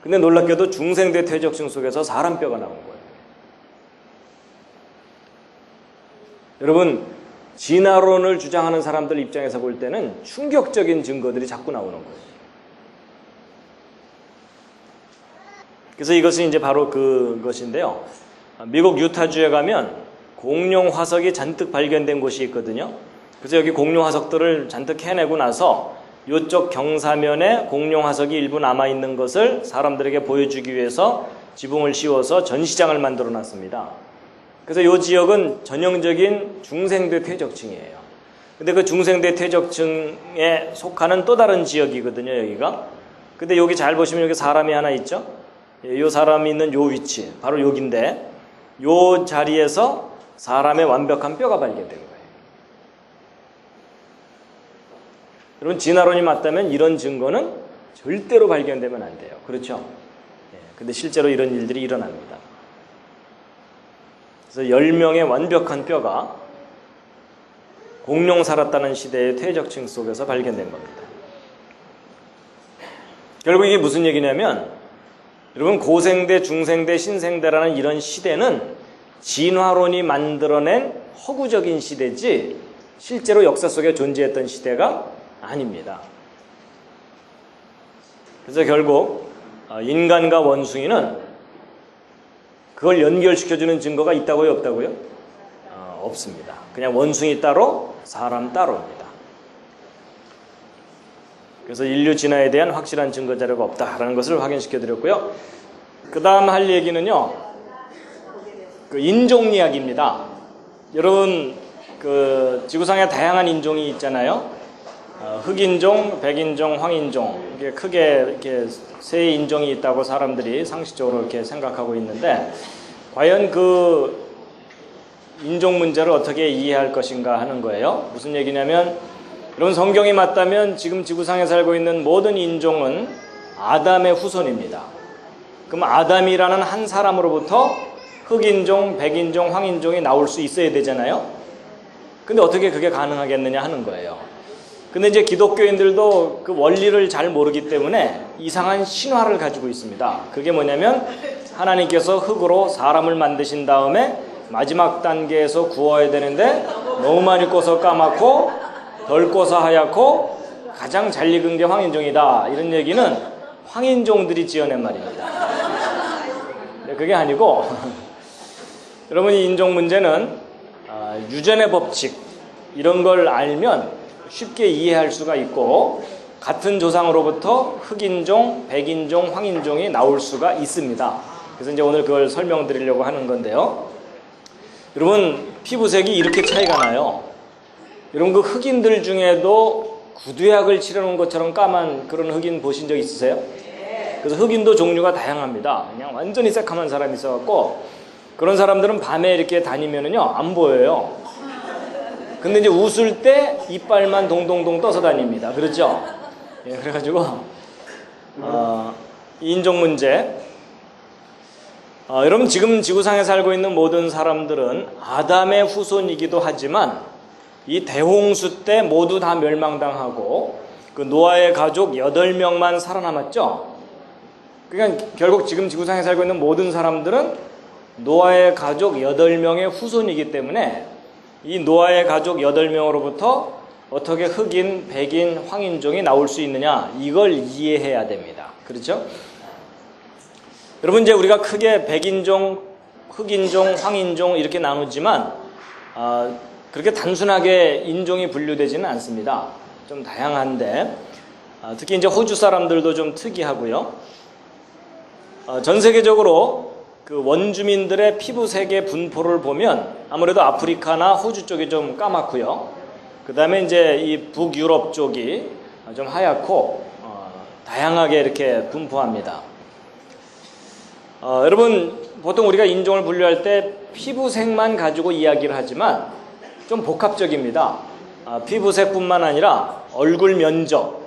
근데 놀랍게도 중생대 퇴적층 속에서 사람 뼈가 나온 거예요. 여러분 진화론을 주장하는 사람들 입장에서 볼 때는 충격적인 증거들이 자꾸 나오는 거예요. 그래서 이것은 이제 바로 그것인데요. 미국 유타주에 가면 공룡 화석이 잔뜩 발견된 곳이 있거든요. 그래서 여기 공룡 화석들을 잔뜩 해내고 나서 이쪽 경사면에 공룡 화석이 일부 남아있는 것을 사람들에게 보여주기 위해서 지붕을 씌워서 전시장을 만들어 놨습니다. 그래서 이 지역은 전형적인 중생대 퇴적층이에요. 근데 그 중생대 퇴적층에 속하는 또 다른 지역이거든요, 여기가. 근데 여기 잘 보시면 여기 사람이 하나 있죠? 이 사람이 있는 요 위치, 바로 여기인데, 요 자리에서 사람의 완벽한 뼈가 발견된 거예요. 여러분, 진화론이 맞다면 이런 증거는 절대로 발견되면 안 돼요. 그렇죠? 근데 실제로 이런 일들이 일어납니다. 그래서 10명의 완벽한 뼈가 공룡 살았다는 시대의 퇴적층 속에서 발견된 겁니다. 결국 이게 무슨 얘기냐면, 여러분, 고생대, 중생대, 신생대라는 이런 시대는 진화론이 만들어낸 허구적인 시대지 실제로 역사 속에 존재했던 시대가 아닙니다. 그래서 결국 인간과 원숭이는 그걸 연결시켜주는 증거가 있다고요, 없다고요? 없습니다. 그냥 원숭이 따로, 사람 따로입니다. 그래서 인류 진화에 대한 확실한 증거 자료가 없다라는 것을 확인시켜드렸고요. 그 다음 할 얘기는요, 그 인종 이야기입니다. 여러분, 그 지구상에 다양한 인종이 있잖아요. 흑인종, 백인종, 황인종, 이게 크게 이렇게 세 인종이 있다고 사람들이 상식적으로 이렇게 생각하고 있는데, 과연 그 인종 문제를 어떻게 이해할 것인가 하는 거예요. 무슨 얘기냐면, 여러분, 성경이 맞다면 지금 지구상에 살고 있는 모든 인종은 아담의 후손입니다. 그럼 아담이라는 한 사람으로부터 흑인종, 백인종, 황인종이 나올 수 있어야 되잖아요. 근데 어떻게 그게 가능하겠느냐 하는 거예요. 근데 이제 기독교인들도 그 원리를 잘 모르기 때문에 이상한 신화를 가지고 있습니다. 그게 뭐냐면, 하나님께서 흙으로 사람을 만드신 다음에 마지막 단계에서 구워야 되는데 너무 많이 구워서 까맣고 덜 구워서 하얗고 가장 잘 익은 게 황인종이다, 이런 얘기는 황인종들이 지어낸 말입니다. 그게 아니고 여러분이 인종 문제는 유전의 법칙 이런 걸 알면 쉽게 이해할 수가 있고, 같은 조상으로부터 흑인종, 백인종, 황인종이 나올 수가 있습니다. 그래서 이제 오늘 그걸 설명드리려고 하는 건데요. 여러분, 피부색이 이렇게 차이가 나요. 여러분, 그 흑인들 중에도 구두약을 칠해놓은 것처럼 까만 그런 흑인 보신 적 있으세요? 그래서 흑인도 종류가 다양합니다. 그냥 완전히 새카만 사람이 있어갖고, 그런 사람들은 밤에 이렇게 다니면은요, 안 보여요. 근데 이제 웃을 때 이빨만 동동동 떠서 다닙니다. 그렇죠? 예, 그래가지고, 인종 문제. 여러분, 지금 지구상에 살고 있는 모든 사람들은 아담의 후손이기도 하지만, 이 대홍수 때 모두 다 멸망당하고, 그 노아의 가족 8명만 살아남았죠? 그러니까 결국 지금 지구상에 살고 있는 모든 사람들은 노아의 가족 8명의 후손이기 때문에, 이 노아의 가족 8명으로부터 어떻게 흑인, 백인, 황인종이 나올 수 있느냐, 이걸 이해해야 됩니다. 그렇죠? 여러분, 이제 우리가 크게 백인종, 흑인종, 황인종 이렇게 나누지만 그렇게 단순하게 인종이 분류되지는 않습니다. 좀 다양한데, 특히 이제 호주 사람들도 좀 특이하고요. 전 세계적으로 그 원주민들의 피부색의 분포를 보면 아무래도 아프리카나 호주 쪽이 좀 까맣고요. 그 다음에 이제 이 북유럽 쪽이 좀 하얗고 다양하게 이렇게 분포합니다. 여러분, 보통 우리가 인종을 분류할 때 피부색만 가지고 이야기를 하지만 좀 복합적입니다. 피부색뿐만 아니라 얼굴 면적,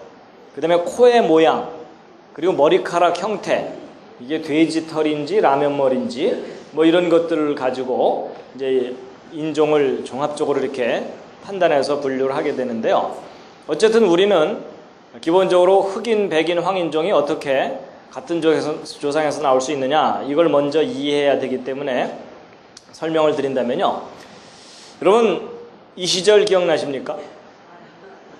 그 다음에 코의 모양, 그리고 머리카락 형태, 이게 돼지 털인지 라면 머리인지 뭐 이런 것들을 가지고 이제 인종을 종합적으로 이렇게 판단해서 분류를 하게 되는데요. 어쨌든 우리는 기본적으로 흑인, 백인, 황인종이 어떻게 같은 조상에서 나올 수 있느냐, 이걸 먼저 이해해야 되기 때문에 설명을 드린다면요. 여러분, 이 시절 기억나십니까?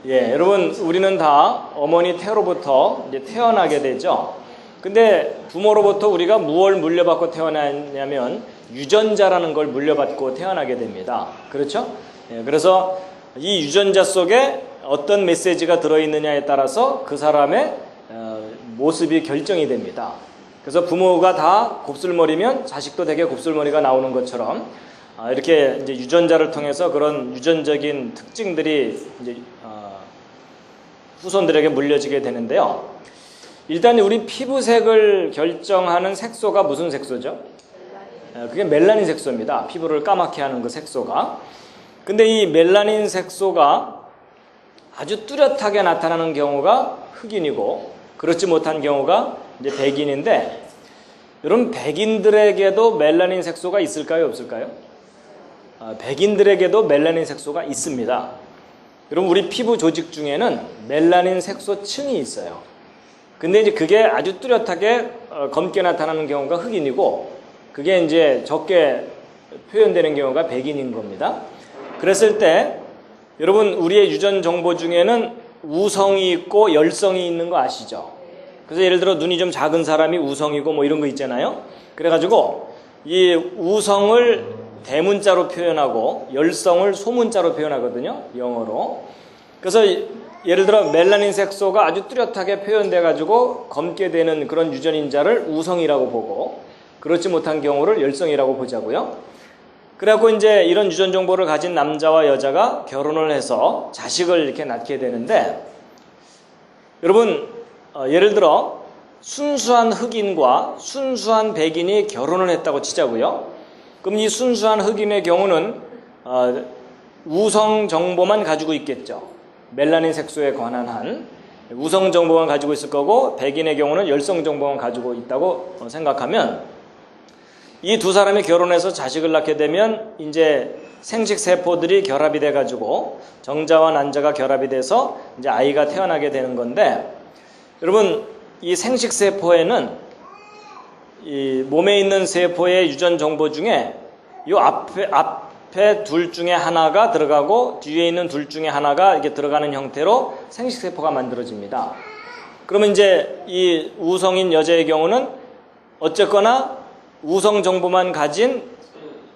예, 여러분, 우리는 다 어머니 태로부터 이제 태어나게 되죠. 근데 부모로부터 우리가 무엇을 물려받고 태어났냐면 유전자라는 걸 물려받고 태어나게 됩니다. 그렇죠? 그래서 이 유전자 속에 어떤 메시지가 들어있느냐에 따라서 그 사람의 모습이 결정이 됩니다. 그래서 부모가 다 곱슬머리면 자식도 되게 곱슬머리가 나오는 것처럼 이렇게 이제 유전자를 통해서 그런 유전적인 특징들이 이제 후손들에게 물려지게 되는데요. 일단 우리 피부색을 결정하는 색소가 무슨 색소죠? 그게 멜라닌 색소입니다. 피부를 까맣게 하는 그 색소가. 근데 이 멜라닌 색소가 아주 뚜렷하게 나타나는 경우가 흑인이고 그렇지 못한 경우가 이제 백인인데, 여러분 백인들에게도 멜라닌 색소가 있을까요, 없을까요? 백인들에게도 멜라닌 색소가 있습니다. 여러분 우리 피부 조직 중에는 멜라닌 색소층이 있어요. 근데 이제 그게 아주 뚜렷하게 검게 나타나는 경우가 흑인이고 그게 이제 적게 표현되는 경우가 백인인 겁니다. 그랬을 때 여러분 우리의 유전 정보 중에는 우성이 있고 열성이 있는 거 아시죠? 그래서 예를 들어 눈이 좀 작은 사람이 우성이고 뭐 이런 거 있잖아요. 그래가지고 이 우성을 대문자로 표현하고 열성을 소문자로 표현하거든요, 영어로. 그래서 예를 들어 멜라닌 색소가 아주 뚜렷하게 표현돼 가지고 검게 되는 그런 유전인자를 우성이라고 보고 그렇지 못한 경우를 열성이라고 보자고요. 그래갖고 이제 이런 유전 정보를 가진 남자와 여자가 결혼을 해서 자식을 이렇게 낳게 되는데, 여러분 예를 들어 순수한 흑인과 순수한 백인이 결혼을 했다고 치자고요. 그럼 이 순수한 흑인의 경우는 우성 정보만 가지고 있겠죠. 멜라닌 색소에 관한 한 우성 정보만 가지고 있을 거고, 백인의 경우는 열성 정보만 가지고 있다고 생각하면 이 두 사람이 결혼해서 자식을 낳게 되면 이제 생식 세포들이 결합이 돼 가지고 정자와 난자가 결합이 돼서 이제 아이가 태어나게 되는 건데, 여러분 이 생식 세포에는 이 몸에 있는 세포의 유전 정보 중에 이 앞에 둘 중에 하나가 들어가고 뒤에 있는 둘 중에 하나가 이렇게 들어가는 형태로 생식 세포가 만들어집니다. 그러면 이제 이 우성인 여자의 경우는 어쨌거나 우성 정보만 가진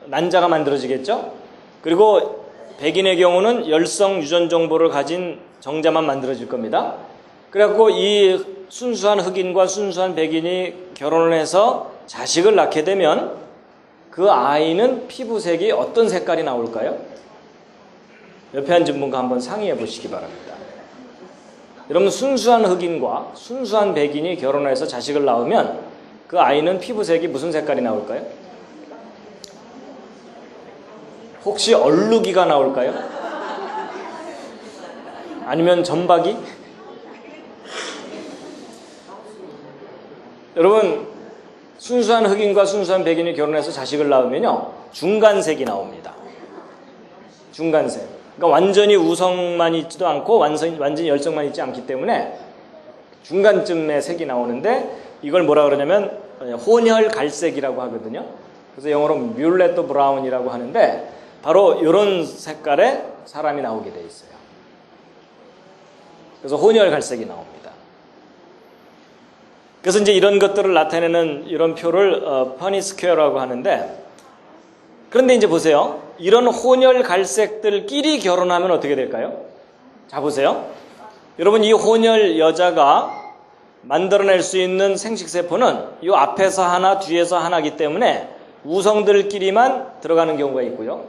난자가 만들어지겠죠. 그리고 백인의 경우는 열성 유전 정보를 가진 정자만 만들어질 겁니다. 그래갖고 이 순수한 흑인과 순수한 백인이 결혼을 해서 자식을 낳게 되면 그 아이는 피부색이 어떤 색깔이 나올까요? 옆에 앉은 분과 한번 상의해 보시기 바랍니다. 여러분 순수한 흑인과 순수한 백인이 결혼을 해서 자식을 낳으면 그 아이는 피부색이 무슨 색깔이 나올까요? 혹시 얼룩이가 나올까요? 아니면 점박이? 여러분 순수한 흑인과 순수한 백인이 결혼해서 자식을 낳으면요 중간색이 나옵니다. 중간색. 그러니까 완전히 우성만 있지도 않고 완전히 열성만 있지 않기 때문에 중간쯤의 색이 나오는데, 이걸 뭐라 그러냐면 혼혈 갈색이라고 하거든요. 그래서 영어로 뮬렛 브라운이라고 하는데 바로 이런 색깔의 사람이 나오게 돼 있어요. 그래서 혼혈 갈색이 나옵니다. 그래서 이제 이런 것들을 나타내는 이런 표를 퍼니 스퀘어라고 하는데, 그런데 이제 보세요. 이런 혼혈 갈색들끼리 결혼하면 어떻게 될까요? 자 보세요. 여러분 이 혼혈 여자가 만들어낼 수 있는 생식세포는 이 앞에서 하나 뒤에서 하나이기 때문에 우성들끼리만 들어가는 경우가 있고요,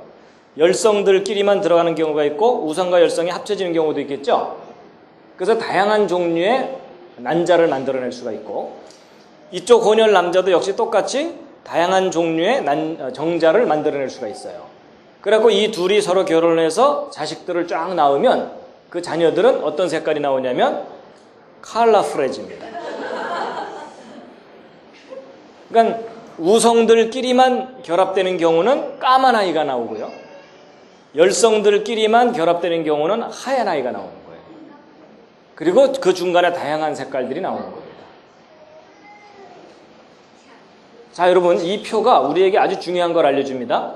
열성들끼리만 들어가는 경우가 있고 우성과 열성이 합쳐지는 경우도 있겠죠. 그래서 다양한 종류의 난자를 만들어낼 수가 있고, 이쪽 혼혈 남자도 역시 똑같이 다양한 종류의 정자를 만들어낼 수가 있어요. 그래갖고 이 둘이 서로 결혼해서 자식들을 쫙 낳으면 그 자녀들은 어떤 색깔이 나오냐면 컬러풀해집니다. 그러니까 우성들끼리만 결합되는 경우는 까만 아이가 나오고요, 열성들끼리만 결합되는 경우는 하얀 아이가 나오는 거예요. 그리고 그 중간에 다양한 색깔들이 나오는 겁니다. 자 여러분 이 표가 우리에게 아주 중요한 걸 알려줍니다.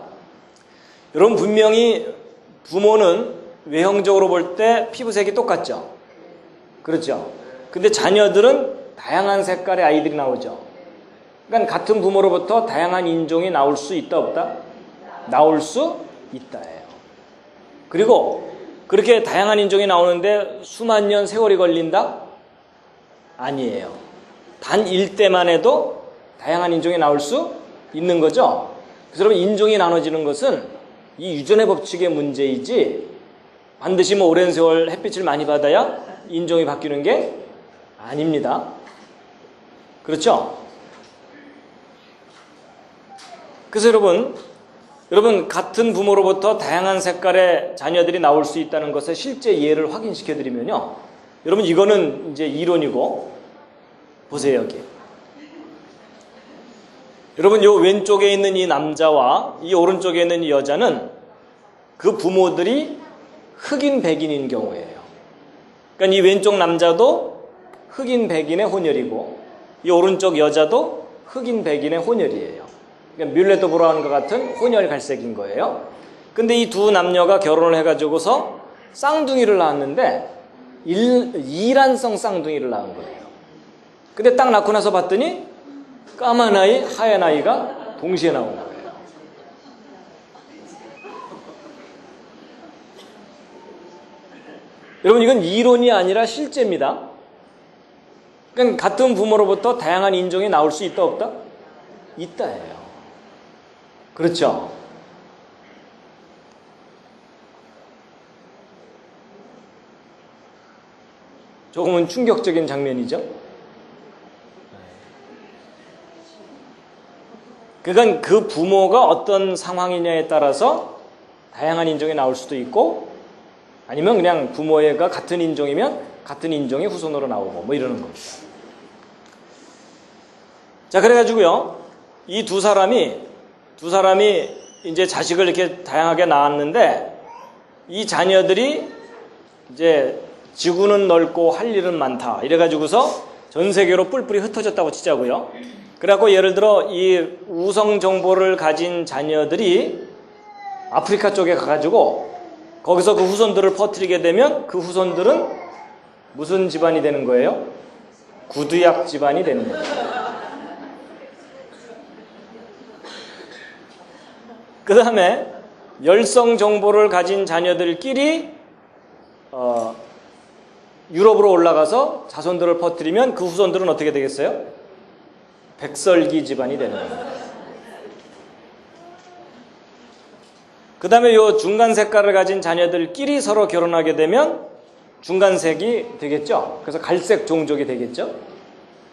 여러분 분명히 부모는 외형적으로 볼 때 피부색이 똑같죠. 그렇죠. 근데 자녀들은 다양한 색깔의 아이들이 나오죠. 그러니까 같은 부모로부터 다양한 인종이 나올 수 있다 없다? 나올 수 있다예요. 그리고 그렇게 다양한 인종이 나오는데 수만 년 세월이 걸린다? 아니에요. 단 일대만 해도 다양한 인종이 나올 수 있는 거죠. 그래서 여러분, 인종이 나눠지는 것은 이 유전의 법칙의 문제이지 반드시 뭐 오랜 세월 햇빛을 많이 받아야 인종이 바뀌는 게 아닙니다. 그렇죠? 그래서 여러분 같은 부모로부터 다양한 색깔의 자녀들이 나올 수 있다는 것의 실제 예를 확인시켜 드리면요. 여러분, 이거는 이제 이론이고, 보세요, 여기. 여러분, 요 왼쪽에 있는 이 남자와 이 오른쪽에 있는 이 여자는 그 부모들이 흑인 백인인 경우예요. 그러니까 이 왼쪽 남자도 흑인 백인의 혼혈이고 이 오른쪽 여자도 흑인 백인의 혼혈이에요. 그러니까 뮬레토 브라운과 같은 혼혈 갈색인 거예요. 근데 이 두 남녀가 결혼을 해가지고서 쌍둥이를 낳았는데 이란성 쌍둥이를 낳은 거예요. 근데 딱 낳고 나서 봤더니 까만 아이, 하얀 아이가 동시에 나온 거예요. 여러분, 이건 이론이 아니라 실제입니다. 그러니까 같은 부모로부터 다양한 인종이 나올 수 있다 없다? 있다예요. 그렇죠? 조금은 충격적인 장면이죠? 그건 그 부모가 어떤 상황이냐에 따라서 다양한 인종이 나올 수도 있고, 아니면 그냥 부모가 같은 인종이면 같은 인종의 후손으로 나오고 뭐 이러는 겁니다. 자, 그래가지고요, 이 두 사람이 이제 자식을 이렇게 다양하게 낳았는데 이 자녀들이 이제 지구는 넓고 할 일은 많다 이래가지고서 전 세계로 뿔뿔이 흩어졌다고 치자고요. 그래갖고 예를 들어 이 우성 정보를 가진 자녀들이 아프리카 쪽에 가가지고 거기서 그 후손들을 퍼뜨리게 되면 그 후손들은 무슨 집안이 되는 거예요? 구두약 집안이 되는 거예요. 그 다음에 열성 정보를 가진 자녀들끼리 유럽으로 올라가서 자손들을 퍼뜨리면 그 후손들은 어떻게 되겠어요? 백설기 집안이 되는 겁니다. 그 다음에 요 중간 색깔을 가진 자녀들끼리 서로 결혼하게 되면 중간색이 되겠죠. 그래서 갈색 종족이 되겠죠.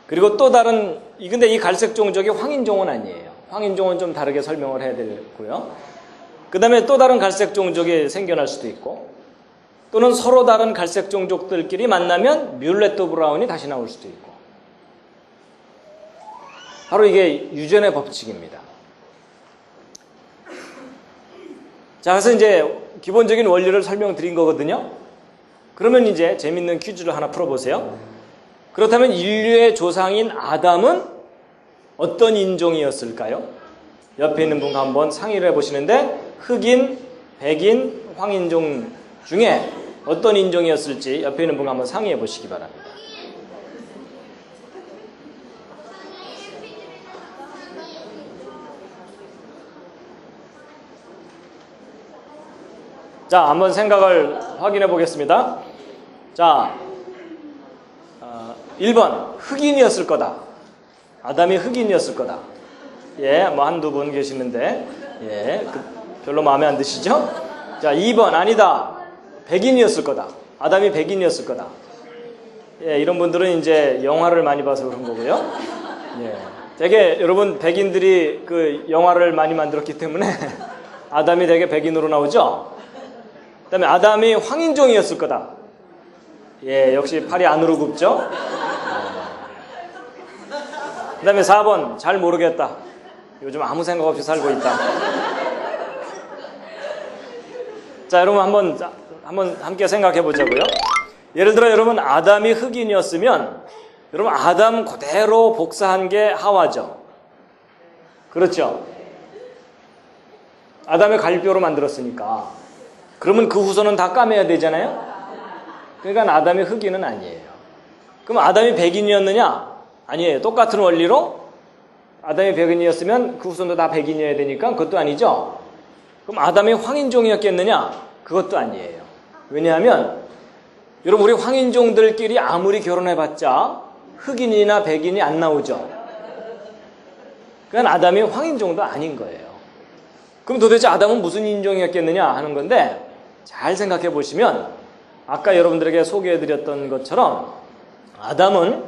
그리고 또 다른, 근데 이 갈색 종족이 황인종은 아니에요. 황인종은 좀 다르게 설명을 해야 되고요. 그 다음에 또 다른 갈색 종족이 생겨날 수도 있고, 또는 서로 다른 갈색 종족들끼리 만나면 뮬레토 브라운이 다시 나올 수도 있고. 바로 이게 유전의 법칙입니다. 자, 그래서 이제 기본적인 원리를 설명드린 거거든요. 그러면 이제 재밌는 퀴즈를 하나 풀어보세요. 그렇다면 인류의 조상인 아담은 어떤 인종이었을까요? 옆에 있는 분과 한번 상의를 해보시는데 흑인, 백인, 황인종 중에 어떤 인종이었을지 옆에 있는 분과 한번 상의해 보시기 바랍니다. 자, 한번 생각을 확인해 보겠습니다. 자, 1번 흑인이었을 거다. 아담이 흑인이었을 거다. 예, 뭐 한두 분 계시는데, 예, 별로 마음에 안 드시죠? 자, 2번 아니다. 백인이었을 거다. 아담이 백인이었을 거다. 예, 이런 분들은 이제 영화를 많이 봐서 그런 거고요. 예, 되게 여러분 백인들이 그 영화를 많이 만들었기 때문에 아담이 되게 백인으로 나오죠. 그다음에 아담이 황인종이었을 거다. 예, 역시 팔이 안으로 굽죠. 그 다음에 4번 잘 모르겠다. 요즘 아무 생각 없이 살고 있다. 자, 여러분 한번 함께 생각해 보자고요. 예를 들어 여러분 아담이 흑인이었으면 여러분 아담 그대로 복사한 게 하와죠. 그렇죠? 아담의 갈비뼈로 만들었으니까. 그러면 그 후손은 다 까매야 되잖아요. 그러니까 아담이 흑인은 아니에요. 그럼 아담이 백인이었느냐? 아니에요. 똑같은 원리로 아담이 백인이었으면 그 후손도 다 백인이어야 되니까 그것도 아니죠. 그럼 아담이 황인종이었겠느냐? 그것도 아니에요. 왜냐하면 여러분 우리 황인종들끼리 아무리 결혼해봤자 흑인이나 백인이 안 나오죠. 그러니까 아담이 황인종도 아닌 거예요. 그럼 도대체 아담은 무슨 인종이었겠느냐 하는 건데 잘 생각해 보시면 아까 여러분들에게 소개해드렸던 것처럼 아담은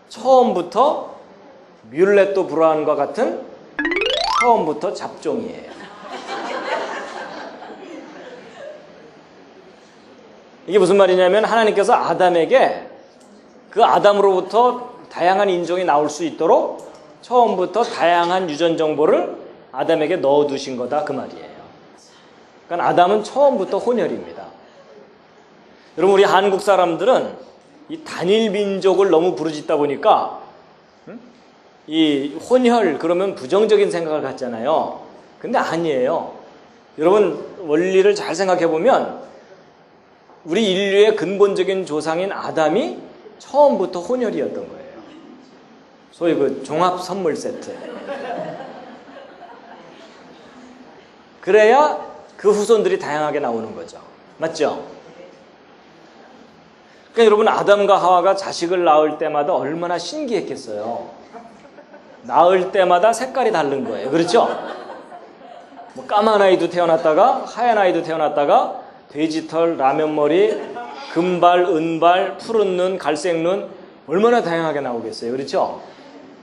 처음부터 뮬렛도 브라운과 같은 처음부터 잡종이에요. 이게 무슨 말이냐면 하나님께서 아담에게 그 아담으로부터 다양한 인종이 나올 수 있도록 처음부터 다양한 유전 정보를 아담에게 넣어두신 거다 그 말이에요. 그러니까 아담은 처음부터 혼혈입니다. 여러분 우리 한국 사람들은 이 단일 민족을 너무 부르짖다 보니까 이 혼혈 그러면 부정적인 생각을 갖잖아요. 근데 아니에요. 여러분 원리를 잘 생각해 보면 우리 인류의 근본적인 조상인 아담이 처음부터 혼혈이었던 거예요. 소위 그 종합 선물 세트. 그래야 그 후손들이 다양하게 나오는 거죠. 맞죠? 그러니까 여러분 아담과 하와가 자식을 낳을 때마다 얼마나 신기했겠어요. 낳을 때마다 색깔이 다른 거예요. 그렇죠? 뭐 까만 아이도 태어났다가 하얀 아이도 태어났다가 돼지털, 라면머리, 금발, 은발, 푸른 눈, 갈색 눈 얼마나 다양하게 나오겠어요. 그렇죠?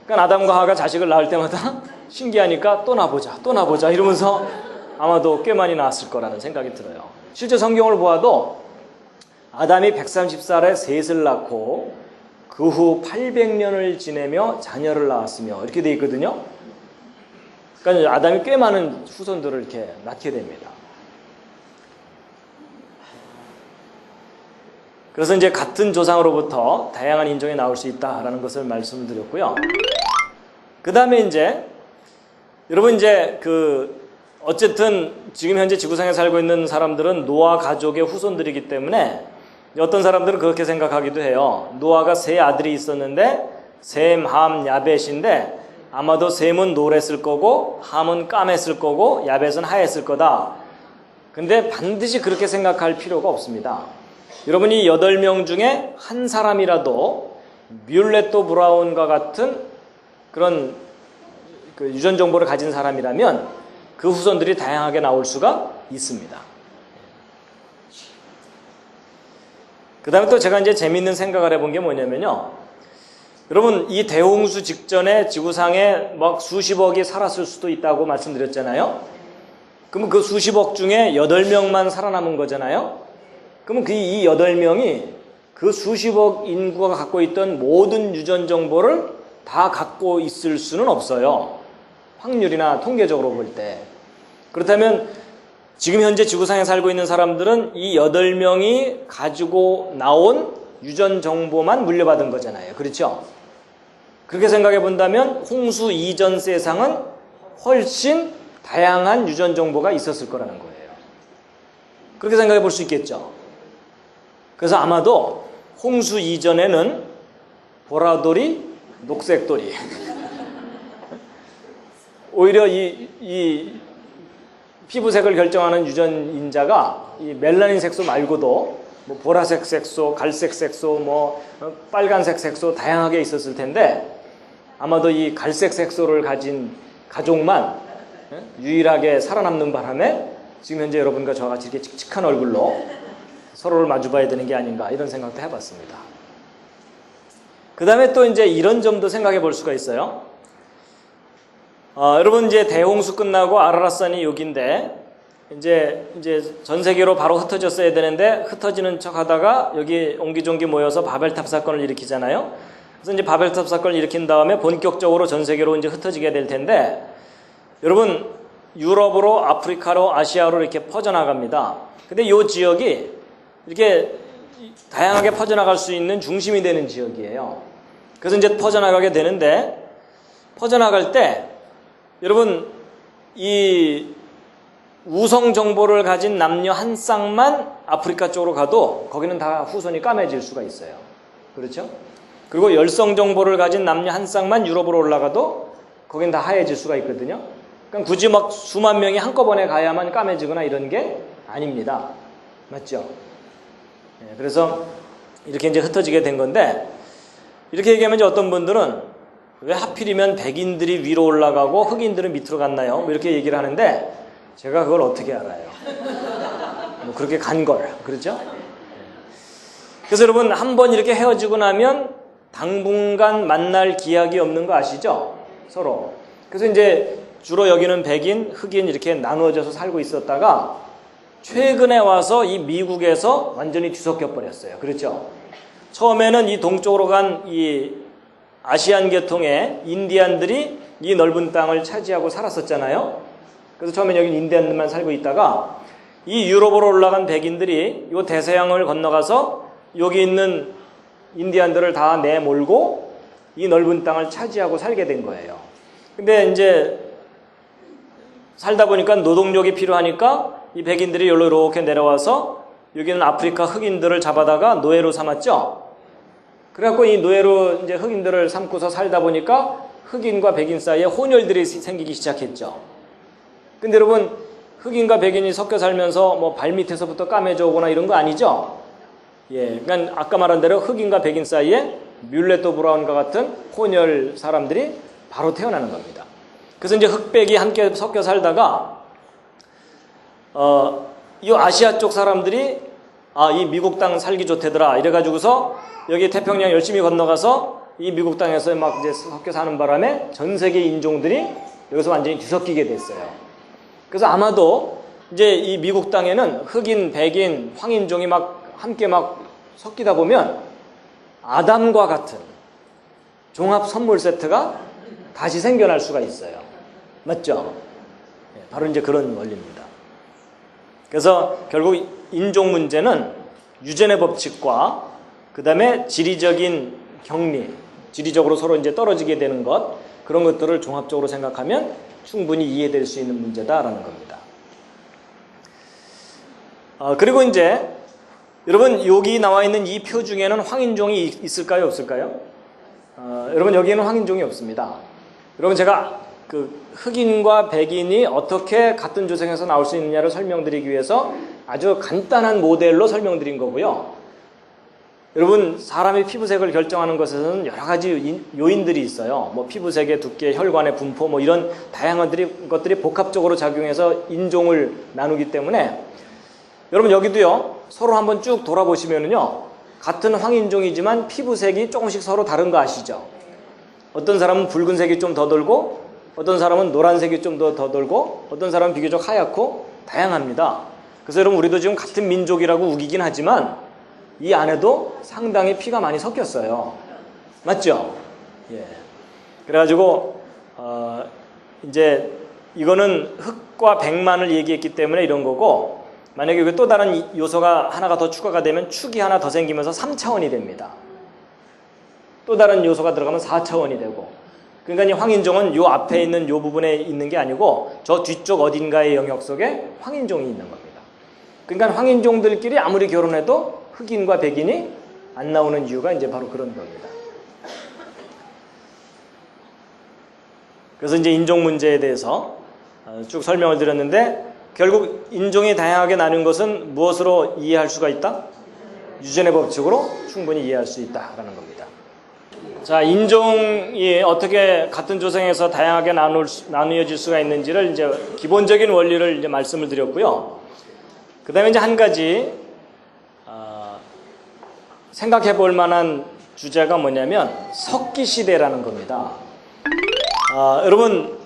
그러니까 아담과 하와가 자식을 낳을 때마다 신기하니까 또 나보자 이러면서 아마도 꽤 많이 나왔을 거라는 생각이 들어요. 실제 성경을 보아도 아담이 130살에 셋을 낳고 그 후 800년을 지내며 자녀를 낳았으며 이렇게 돼 있거든요. 그러니까 아담이 꽤 많은 후손들을 이렇게 낳게 됩니다. 그래서 이제 같은 조상으로부터 다양한 인종이 나올 수 있다라는 것을 말씀을 드렸고요. 그 다음에 이제 여러분 이제 어쨌든 지금 현재 지구상에 살고 있는 사람들은 노아 가족의 후손들이기 때문에 어떤 사람들은 그렇게 생각하기도 해요. 노아가 세 아들이 있었는데 셈, 함, 야벳인데 아마도 셈은 노랬을 거고 함은 까맸을 거고 야벳은 하였을 거다. 근데 반드시 그렇게 생각할 필요가 없습니다. 여러분이 8명 중에 한 사람이라도 뮬렛도 브라운과 같은 그런 유전 정보를 가진 사람이라면 그 후손들이 다양하게 나올 수가 있습니다. 그 다음에 또 제가 이제 재미있는 생각을 해본 게 뭐냐면요. 여러분, 이 대홍수 직전에 지구상에 막 수십억이 살았을 수도 있다고 말씀드렸잖아요. 그러면 그 수십억 중에 8명만 살아남은 거잖아요. 그러면 이 8명이 그 수십억 인구가 갖고 있던 모든 유전 정보를 다 갖고 있을 수는 없어요. 확률이나 통계적으로 볼 때. 그렇다면 지금 현재 지구상에 살고 있는 사람들은 이 8명이 가지고 나온 유전 정보만 물려받은 거잖아요. 그렇죠? 그렇게 생각해 본다면 홍수 이전 세상은 훨씬 다양한 유전 정보가 있었을 거라는 거예요. 그렇게 생각해 볼 수 있겠죠? 그래서 아마도 홍수 이전에는 보라돌이, 녹색돌이 오히려 이 피부색을 결정하는 유전인자가 이 멜라닌 색소 말고도 뭐 보라색 색소, 갈색 색소, 뭐 빨간색 색소 다양하게 있었을 텐데 아마도 이 갈색 색소를 가진 가족만 유일하게 살아남는 바람에 지금 현재 여러분과 저와 같이 이렇게 칙칙한 얼굴로 서로를 마주봐야 되는 게 아닌가 이런 생각도 해봤습니다. 그 다음에 또 이제 이런 점도 생각해 볼 수가 있어요. 여러분 이제 대홍수 끝나고 아라랏산이 여기인데 이제 전 세계로 바로 흩어졌어야 되는데 흩어지는 척 하다가 여기 옹기종기 모여서 바벨탑 사건을 일으키잖아요. 그래서 이제 바벨탑 사건을 일으킨 다음에 본격적으로 전 세계로 이제 흩어지게 될 텐데 여러분 유럽으로 아프리카로 아시아로 이렇게 퍼져나갑니다. 근데 이 지역이 이렇게 다양하게 퍼져나갈 수 있는 중심이 되는 지역이에요. 그래서 이제 퍼져나가게 되는데 퍼져나갈 때 여러분 이 우성 정보를 가진 남녀 한 쌍만 아프리카 쪽으로 가도 거기는 다 후손이 까매질 수가 있어요. 그렇죠? 그리고 열성 정보를 가진 남녀 한 쌍만 유럽으로 올라가도 거긴 다 하얘질 수가 있거든요. 그러니까 굳이 막 수만 명이 한꺼번에 가야만 까매지거나 이런 게 아닙니다. 맞죠? 예, 그래서 이렇게 이제 흩어지게 된 건데, 이렇게 얘기하면 이제 어떤 분들은 왜 하필이면 백인들이 위로 올라가고 흑인들은 밑으로 갔나요? 뭐 이렇게 얘기를 하는데, 제가 그걸 어떻게 알아요? 뭐 그렇게 간 걸, 그렇죠? 그래서 여러분, 한번 이렇게 헤어지고 나면 당분간 만날 기약이 없는 거 아시죠? 서로. 그래서 이제 주로 여기는 백인, 흑인 이렇게 나누어져서 살고 있었다가 최근에 와서 이 미국에서 완전히 뒤섞여 버렸어요. 그렇죠? 처음에는 이 동쪽으로 간 이 아시안 계통의 인디안들이 이 넓은 땅을 차지하고 살았었잖아요. 그래서 처음엔 여기 인디안들만 살고 있다가 이 유럽으로 올라간 백인들이 이 대서양을 건너가서 여기 있는 인디안들을 다 내몰고 이 넓은 땅을 차지하고 살게 된 거예요. 근데 이제 살다 보니까 노동력이 필요하니까 이 백인들이 여기로 이렇게 내려와서 여기는 아프리카 흑인들을 잡아다가 노예로 삼았죠. 그래갖고 이 노예로 이제 흑인들을 삼고서 살다 보니까 흑인과 백인 사이에 혼혈들이 생기기 시작했죠. 근데 여러분, 흑인과 백인이 섞여 살면서 뭐 발밑에서부터 까매져 오거나 이런 거 아니죠? 예, 그러니까 아까 말한 대로 흑인과 백인 사이에 뮬레토 브라운과 같은 혼혈 사람들이 바로 태어나는 겁니다. 그래서 이제 흑백이 함께 섞여 살다가 이 아시아 쪽 사람들이 이 미국 땅 살기 좋대더라 이래가지고서 여기 태평양 열심히 건너가서 이 미국 땅에서 막 이제 섞여 사는 바람에 전 세계 인종들이 여기서 완전히 뒤섞이게 됐어요. 그래서 아마도 이제 이 미국 땅에는 흑인, 백인, 황인종이 막 함께 막 섞이다 보면 아담과 같은 종합 선물 세트가 다시 생겨날 수가 있어요. 맞죠? 바로 이제 그런 원리입니다. 그래서 결국 인종 문제는 유전의 법칙과 그 다음에 지리적인 격리, 지리적으로 서로 이제 떨어지게 되는 것, 그런 것들을 종합적으로 생각하면 충분히 이해될 수 있는 문제다라는 겁니다. 그리고 이제 여러분, 여기 나와 있는 이 표 중에는 황인종이 있을까요, 없을까요? 여러분, 여기에는 황인종이 없습니다. 여러분, 제가 그 흑인과 백인이 어떻게 같은 조상에서 나올 수 있느냐를 설명드리기 위해서 아주 간단한 모델로 설명드린 거고요. 여러분, 사람의 피부색을 결정하는 것에서는 여러 가지 요인들이 있어요. 뭐 피부색의 두께, 혈관의 분포, 뭐 이런 다양한 것들이 복합적으로 작용해서 인종을 나누기 때문에 여러분, 여기도요, 서로 한번 쭉 돌아보시면은요, 같은 황인종이지만 피부색이 조금씩 서로 다른 거 아시죠? 어떤 사람은 붉은색이 좀 더 돌고, 어떤 사람은 노란색이 좀 더 돌고, 어떤 사람은 비교적 하얗고 다양합니다. 그래서 여러분, 우리도 지금 같은 민족이라고 우기긴 하지만 이 안에도 상당히 피가 많이 섞였어요. 맞죠? 예. 그래가지고 이제 이거는 흑과 백만을 얘기했기 때문에 이런 거고, 만약에 또 다른 요소가 하나가 더 추가가 되면 축이 하나 더 생기면서 3차원이 됩니다. 또 다른 요소가 들어가면 4차원이 되고, 그러니까 이 황인종은 요 앞에 있는 요 부분에 있는 게 아니고 저 뒤쪽 어딘가의 영역 속에 황인종이 있는 겁니다. 그러니까 황인종들끼리 아무리 결혼해도 흑인과 백인이 안 나오는 이유가 이제 바로 그런 겁니다. 그래서 이제 인종 문제에 대해서 쭉 설명을 드렸는데, 결국 인종이 다양하게 나눈 것은 무엇으로 이해할 수가 있다? 유전의 법칙으로 충분히 이해할 수 있다라는 겁니다. 자, 인종이 어떻게 같은 조상에서 다양하게 나누어질 수가 있는지를 이제 기본적인 원리를 이제 말씀을 드렸고요. 그 다음에 이제 한 가지 생각해 볼 만한 주제가 뭐냐면 석기 시대라는 겁니다. 여러분,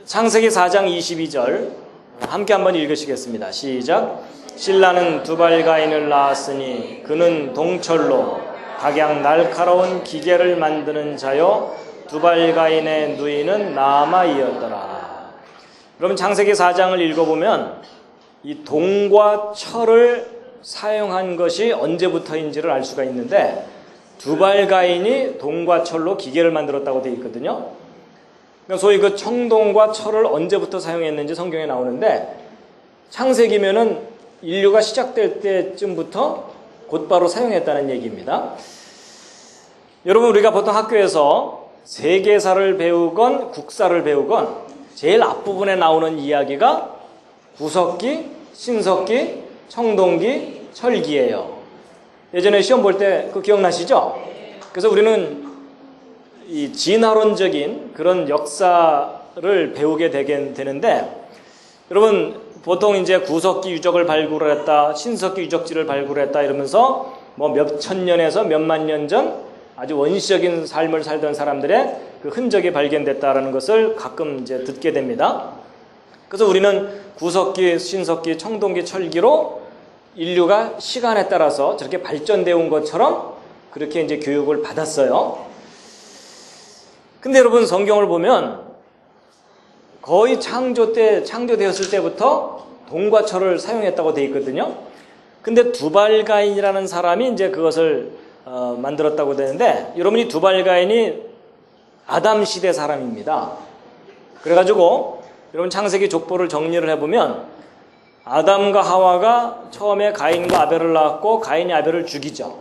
창세기 4장 22절 함께 한번 읽으시겠습니다. 시작. 신라는 두발가인을 낳았으니 그는 동철로 각양 날카로운 기계를 만드는 자요 두발가인의 누이는 나아마이었더라. 여러분, 창세기 4장을 읽어보면 이 동과 철을 사용한 것이 언제부터인지를 알 수가 있는데, 두발가인이 동과 철로 기계를 만들었다고 되어 있거든요. 그러니까 소위 그 청동과 철을 언제부터 사용했는지 성경에 나오는데, 창세기면은 인류가 시작될 때쯤부터 곧바로 사용했다는 얘기입니다. 여러분, 우리가 보통 학교에서 세계사를 배우건 국사를 배우건 제일 앞부분에 나오는 이야기가 구석기, 신석기, 청동기, 철기예요. 예전에 시험 볼 때 그 기억나시죠? 그래서 우리는 이 진화론적인 그런 역사를 배우게 되는데, 여러분 보통 이제 구석기 유적을 발굴했다, 신석기 유적지를 발굴했다 이러면서 뭐 몇천 년에서 몇만 년 전 아주 원시적인 삶을 살던 사람들의 그 흔적이 발견됐다라는 것을 가끔 이제 듣게 됩니다. 그래서 우리는 구석기, 신석기, 청동기, 철기로 인류가 시간에 따라서 저렇게 발전되어 온 것처럼 그렇게 이제 교육을 받았어요. 근데 여러분 성경을 보면 거의 창조되었을 때부터 동과 철을 사용했다고 되어 있거든요. 근데 두발가인이라는 사람이 이제 그것을 만들었다고 되는데, 여러분이 두발가인이 아담 시대 사람입니다. 그래가지고 여러분 창세기 족보를 정리를 해보면 아담과 하와가 처음에 가인과 아벨을 낳았고 가인이 아벨을 죽이죠.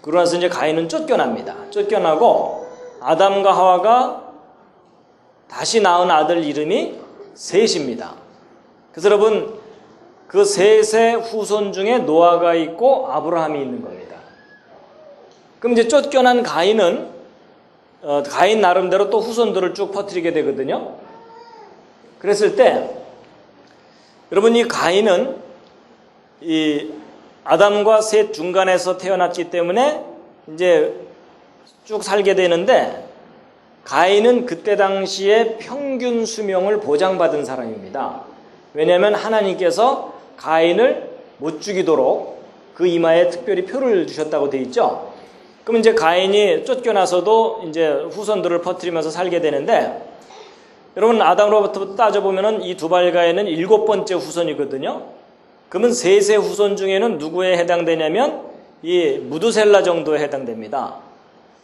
그러고 나서 이제 가인은 쫓겨납니다. 쫓겨나고 아담과 하와가 다시 낳은 아들 이름이 셋입니다. 그래서 여러분 그 셋의 후손 중에 노아가 있고 아브라함이 있는 겁니다. 그럼 이제 쫓겨난 가인은 가인 나름대로 또 후손들을 쭉 퍼뜨리게 되거든요. 그랬을 때 여러분 이 가인은 이 아담과 셋 중간에서 태어났기 때문에 이제 쭉 살게 되는데, 가인은 그때 당시에 평균 수명을 보장받은 사람입니다. 왜냐하면 하나님께서 가인을 못 죽이도록 그 이마에 특별히 표를 주셨다고 되어 있죠. 그럼 이제 가인이 쫓겨나서도 이제 후손들을 퍼뜨리면서 살게 되는데, 여러분 아담으로부터 따져보면은 이 두발가인은 7번째 후손이거든요. 그러면 셋의 후손 중에는 누구에 해당되냐면 이 무두셀라 정도에 해당됩니다.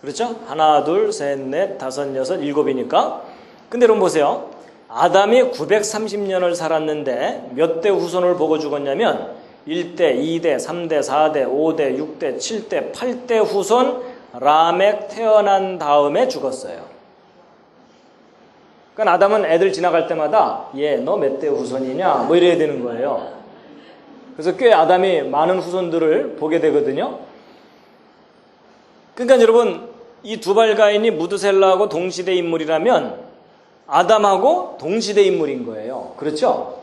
그렇죠? 하나, 둘, 셋, 넷, 다섯, 여섯, 일곱이니까. 근데 여러분 보세요. 아담이 930년을 살았는데 몇 대 후손을 보고 죽었냐면 1대, 2대, 3대, 4대, 5대, 6대, 7대, 8대 후손 라멕 태어난 다음에 죽었어요. 그러니까 아담은 애들 지나갈 때마다 얘 너 몇 대 후손이냐 뭐 이래야 되는 거예요. 그래서 꽤 아담이 많은 후손들을 보게 되거든요. 그러니까 여러분 이 두발가인이 무드셀라하고 동시대 인물이라면 아담하고 동시대 인물인 거예요. 그렇죠?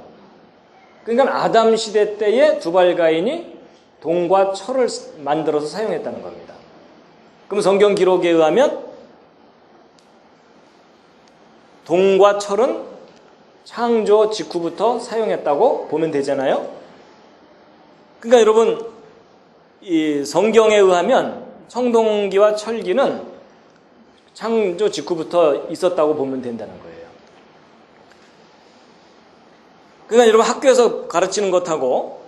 그러니까 아담 시대 때에 두발가인이 동과 철을 만들어서 사용했다는 겁니다. 그럼 성경 기록에 의하면 동과 철은 창조 직후부터 사용했다고 보면 되잖아요. 그러니까 여러분 이 성경에 의하면 청동기와 철기는 창조 직후부터 있었다고 보면 된다는 거예요. 그러니까 여러분 학교에서 가르치는 것하고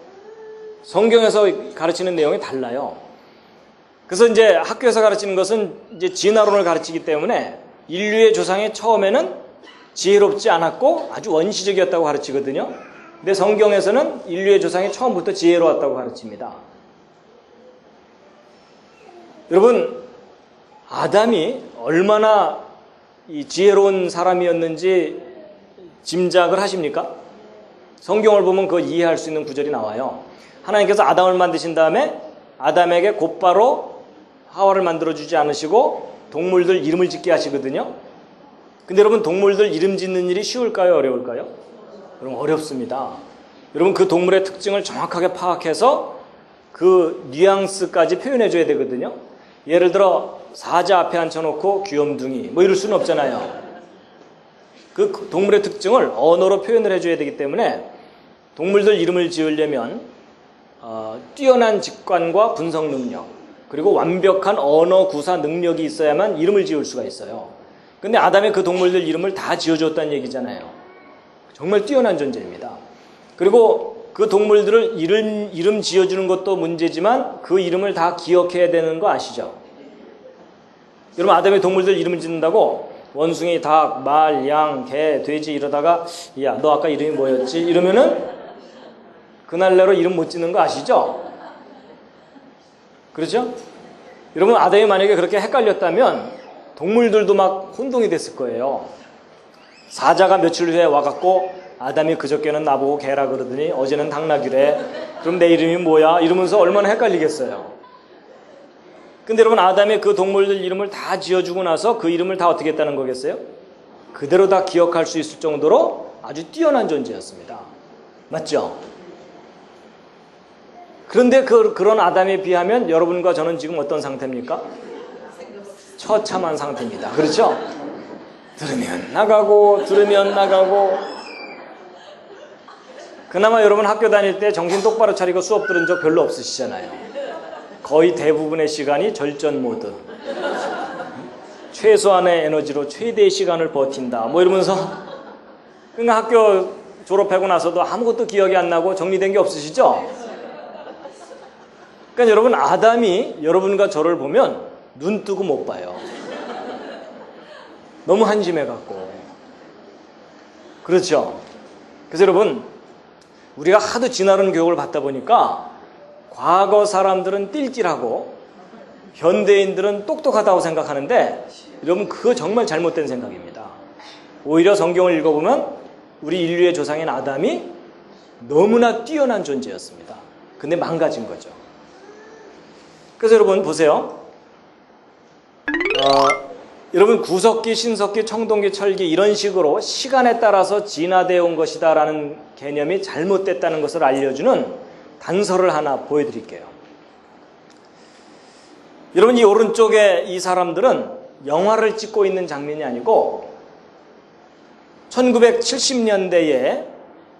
성경에서 가르치는 내용이 달라요. 그래서 이제 학교에서 가르치는 것은 이제 진화론을 가르치기 때문에 인류의 조상이 처음에는 지혜롭지 않았고 아주 원시적이었다고 가르치거든요. 근데 성경에서는 인류의 조상이 처음부터 지혜로웠다고 가르칩니다. 여러분 아담이 얼마나 이 지혜로운 사람이었는지 짐작을 하십니까? 성경을 보면 그거 이해할 수 있는 구절이 나와요. 하나님께서 아담을 만드신 다음에 아담에게 곧바로 하와를 만들어주지 않으시고 동물들 이름을 짓게 하시거든요. 근데 여러분 동물들 이름 짓는 일이 쉬울까요? 어려울까요? 여러분 어렵습니다. 여러분 그 동물의 특징을 정확하게 파악해서 그 뉘앙스까지 표현해 줘야 되거든요. 예를 들어 사자 앞에 앉혀놓고 귀염둥이 뭐 이럴 수는 없잖아요. 그 동물의 특징을 언어로 표현을 해줘야 되기 때문에 동물들 이름을 지으려면 뛰어난 직관과 분석 능력 그리고 완벽한 언어 구사 능력이 있어야만 이름을 지을 수가 있어요. 근데 아담이 그 동물들 이름을 다 지어줬다는 얘기잖아요. 정말 뛰어난 존재입니다. 그리고 그 동물들을 이름 지어주는 것도 문제지만 그 이름을 다 기억해야 되는 거 아시죠? 여러분 아담이 동물들 이름을 짓는다고 원숭이, 닭, 말, 양, 개, 돼지 이러다가 야 너 아까 이름이 뭐였지? 이러면은 그날내로 이름 못 짓는 거 아시죠? 그렇죠? 여러분 아담이 만약에 그렇게 헷갈렸다면 동물들도 막 혼동이 됐을 거예요. 사자가 며칠 후에 와갖고 아담이 그저께는 나보고 개라 그러더니 어제는 당나귀래. 그럼 내 이름이 뭐야? 이러면서 얼마나 헷갈리겠어요. 근데 여러분, 아담이 그 동물들 이름을 다 지어주고 나서 그 이름을 다 어떻게 했다는 거겠어요? 그대로 다 기억할 수 있을 정도로 아주 뛰어난 존재였습니다. 맞죠? 그런데 그런 아담에 비하면 여러분과 저는 지금 어떤 상태입니까? 처참한 상태입니다. 그렇죠? 들으면 나가고 들으면 나가고. 그나마 여러분 학교 다닐 때 정신 똑바로 차리고 수업 들은 적 별로 없으시잖아요. 거의 대부분의 시간이 절전 모드. 최소한의 에너지로 최대의 시간을 버틴다. 뭐 이러면서 그러니까 학교 졸업하고 나서도 아무것도 기억이 안 나고 정리된 게 없으시죠? 그러니까 여러분, 아담이 여러분과 저를 보면 눈 뜨고 못 봐요. 너무 한심해갖고. 그렇죠? 그래서 여러분, 우리가 하도 진화론 교육을 받다 보니까 과거 사람들은 띨띨하고 현대인들은 똑똑하다고 생각하는데 여러분, 그거 정말 잘못된 생각입니다. 오히려 성경을 읽어보면 우리 인류의 조상인 아담이 너무나 뛰어난 존재였습니다. 근데 망가진 거죠. 그래서 여러분 보세요. 여러분, 구석기, 신석기, 청동기, 철기 이런 식으로 시간에 따라서 진화되어 온 것이다 라는 개념이 잘못됐다는 것을 알려주는 단서를 하나 보여드릴게요. 여러분, 이 오른쪽에 이 사람들은 영화를 찍고 있는 장면이 아니고 1970년대에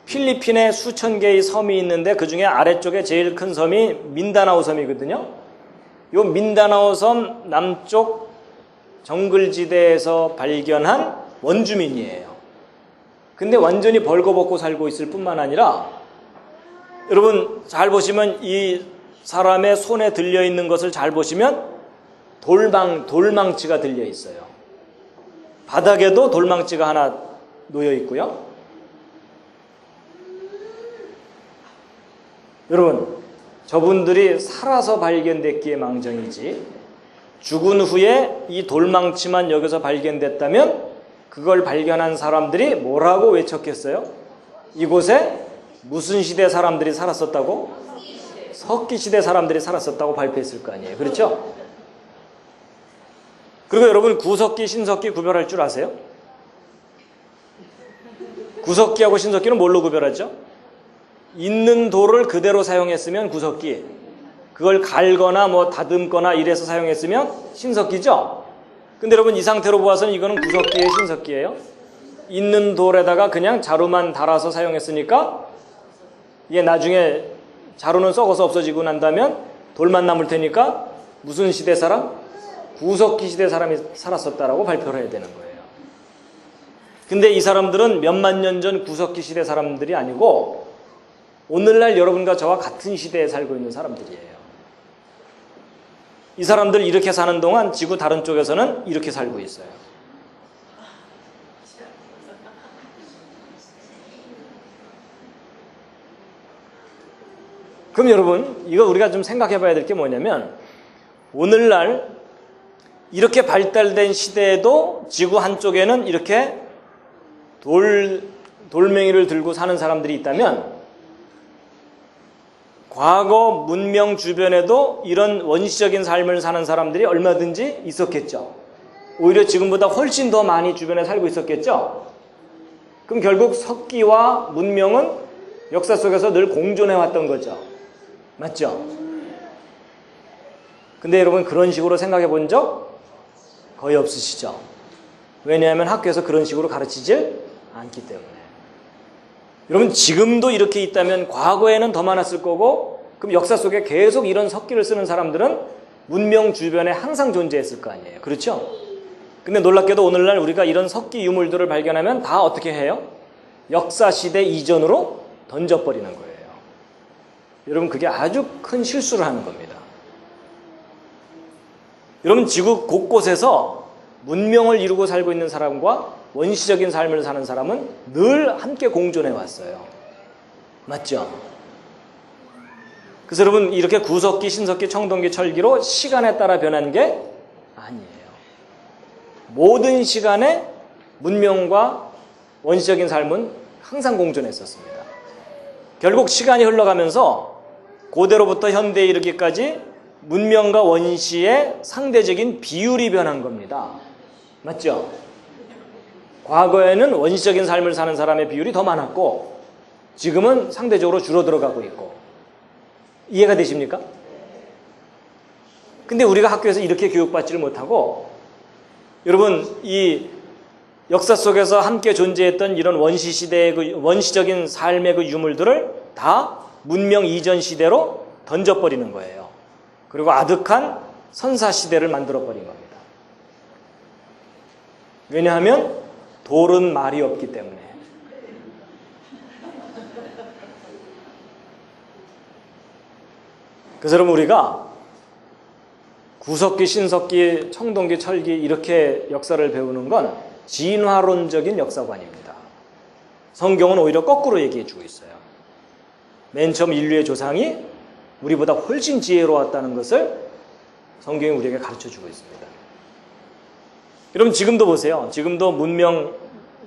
필리핀에 수천 개의 섬이 있는데 그 중에 아래쪽에 제일 큰 섬이 민다나오 섬이거든요. 이 민다나오 섬 남쪽 정글지대에서 발견한 원주민이에요. 근데 완전히 벌거벗고 살고 있을 뿐만 아니라 여러분 잘 보시면 이 사람의 손에 들려있는 것을 잘 보시면 돌망치가 들려있어요. 바닥에도 돌망치가 하나 놓여 있고요. 여러분, 저분들이 살아서 발견됐기에 망정이지 죽은 후에 이 돌망치만 여기서 발견됐다면 그걸 발견한 사람들이 뭐라고 외쳤겠어요? 이곳에 무슨 시대 사람들이 살았었다고? 석기시대 사람들이 살았었다고 발표했을 거 아니에요. 그렇죠? 그리고 여러분, 구석기, 신석기 구별할 줄 아세요? 구석기하고 신석기는 뭘로 구별하죠? 있는 돌을 그대로 사용했으면 구석기, 그걸 갈거나 뭐 다듬거나 이래서 사용했으면 신석기죠? 근데 여러분, 이 상태로 보아서는 이거는 구석기예요, 신석기예요? 있는 돌에다가 그냥 자루만 달아서 사용했으니까 이게 나중에 자루는 썩어서 없어지고 난다면 돌만 남을 테니까 무슨 시대 사람? 구석기 시대 사람이 살았었다라고 발표를 해야 되는 거예요. 근데 이 사람들은 몇만 년 전 구석기 시대 사람들이 아니고 오늘날 여러분과 저와 같은 시대에 살고 있는 사람들이에요. 이 사람들 이렇게 사는 동안 지구 다른 쪽에서는 이렇게 살고 있어요. 그럼 여러분, 이거 우리가 좀 생각해 봐야 될 게 뭐냐면 오늘날 이렇게 발달된 시대에도 지구 한쪽에는 이렇게 돌멩이를 들고 사는 사람들이 있다면 과거 문명 주변에도 이런 원시적인 삶을 사는 사람들이 얼마든지 있었겠죠. 오히려 지금보다 훨씬 더 많이 주변에 살고 있었겠죠. 그럼 결국 석기와 문명은 역사 속에서 늘 공존해 왔던 거죠. 맞죠? 근데 여러분, 그런 식으로 생각해 본 적 거의 없으시죠? 왜냐하면 학교에서 그런 식으로 가르치질 않기 때문에. 여러분, 지금도 이렇게 있다면 과거에는 더 많았을 거고, 그럼 역사 속에 계속 이런 석기를 쓰는 사람들은 문명 주변에 항상 존재했을 거 아니에요. 그렇죠? 근데 놀랍게도 오늘날 우리가 이런 석기 유물들을 발견하면 다 어떻게 해요? 역사시대 이전으로 던져버리는 거예요. 여러분, 그게 아주 큰 실수를 하는 겁니다. 여러분, 지구 곳곳에서 문명을 이루고 살고 있는 사람과 원시적인 삶을 사는 사람은 늘 함께 공존해 왔어요. 맞죠? 그래서 여러분, 이렇게 구석기, 신석기, 청동기, 철기로 시간에 따라 변한 게 아니에요. 모든 시간에 문명과 원시적인 삶은 항상 공존했었습니다. 결국 시간이 흘러가면서 고대로부터 현대에 이르기까지 문명과 원시의 상대적인 비율이 변한 겁니다. 맞죠? 과거에는 원시적인 삶을 사는 사람의 비율이 더 많았고 지금은 상대적으로 줄어들어가고 있고. 이해가 되십니까? 근데 우리가 학교에서 이렇게 교육받지를 못하고, 여러분 이 역사 속에서 함께 존재했던 이런 원시 시대의 원시적인 삶의 유물들을 다 문명 이전 시대로 던져버리는 거예요. 그리고 아득한 선사 시대를 만들어버린 겁니다. 왜냐하면 돌은 말이 없기 때문에. 그래서 여러분 우리가 구석기, 신석기, 청동기, 철기 이렇게 역사를 배우는 건 진화론적인 역사관입니다. 성경은 오히려 거꾸로 얘기해주고 있어요. 맨 처음 인류의 조상이 우리보다 훨씬 지혜로웠다는 것을 성경이 우리에게 가르쳐주고 있습니다. 여러분 지금도 보세요. 지금도 문명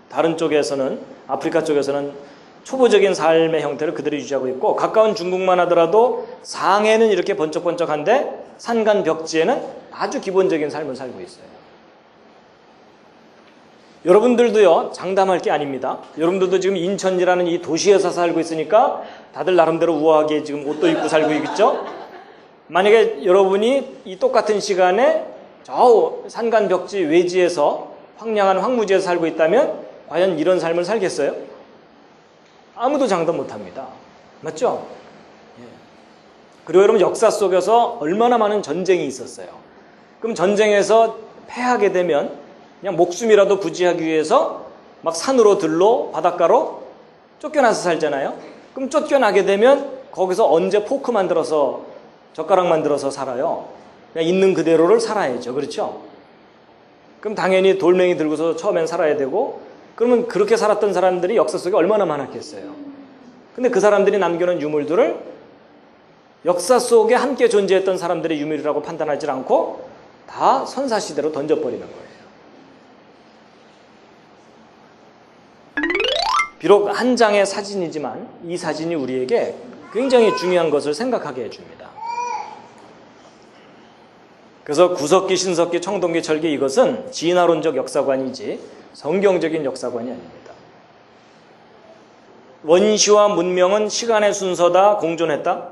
다른 쪽에서는, 아프리카 쪽에서는 초보적인 삶의 형태를 그대로 유지하고 있고, 가까운 중국만 하더라도 상해는 이렇게 번쩍번쩍한데 산간 벽지에는 아주 기본적인 삶을 살고 있어요. 여러분들도요, 장담할 게 아닙니다. 여러분들도 지금 인천이라는 이 도시에서 살고 있으니까 다들 나름대로 우아하게 지금 옷도 입고 살고 있겠죠? 만약에 여러분이 이 똑같은 시간에 저 산간 벽지 외지에서 황량한 황무지에서 살고 있다면 과연 이런 삶을 살겠어요? 아무도 장담 못합니다. 맞죠? 그리고 여러분 역사 속에서 얼마나 많은 전쟁이 있었어요. 그럼 전쟁에서 패하게 되면 그냥 목숨이라도 부지하기 위해서 막 산으로 들로 바닷가로 쫓겨나서 살잖아요. 그럼 쫓겨나게 되면 거기서 언제 포크 만들어서 젓가락 만들어서 살아요. 그냥 있는 그대로를 살아야죠. 그렇죠? 그럼 당연히 돌멩이 들고서 처음엔 살아야 되고, 그러면 그렇게 살았던 사람들이 역사 속에 얼마나 많았겠어요. 근데 그 사람들이 남겨놓은 유물들을 역사 속에 함께 존재했던 사람들의 유물이라고 판단하지 않고 다 선사시대로 던져버리는 거예요. 비록 한 장의 사진이지만 이 사진이 우리에게 굉장히 중요한 것을 생각하게 해줍니다. 그래서 구석기, 신석기, 청동기, 철기, 이것은 진화론적 역사관이지 성경적인 역사관이 아닙니다. 원시와 문명은 시간의 순서다, 공존했다?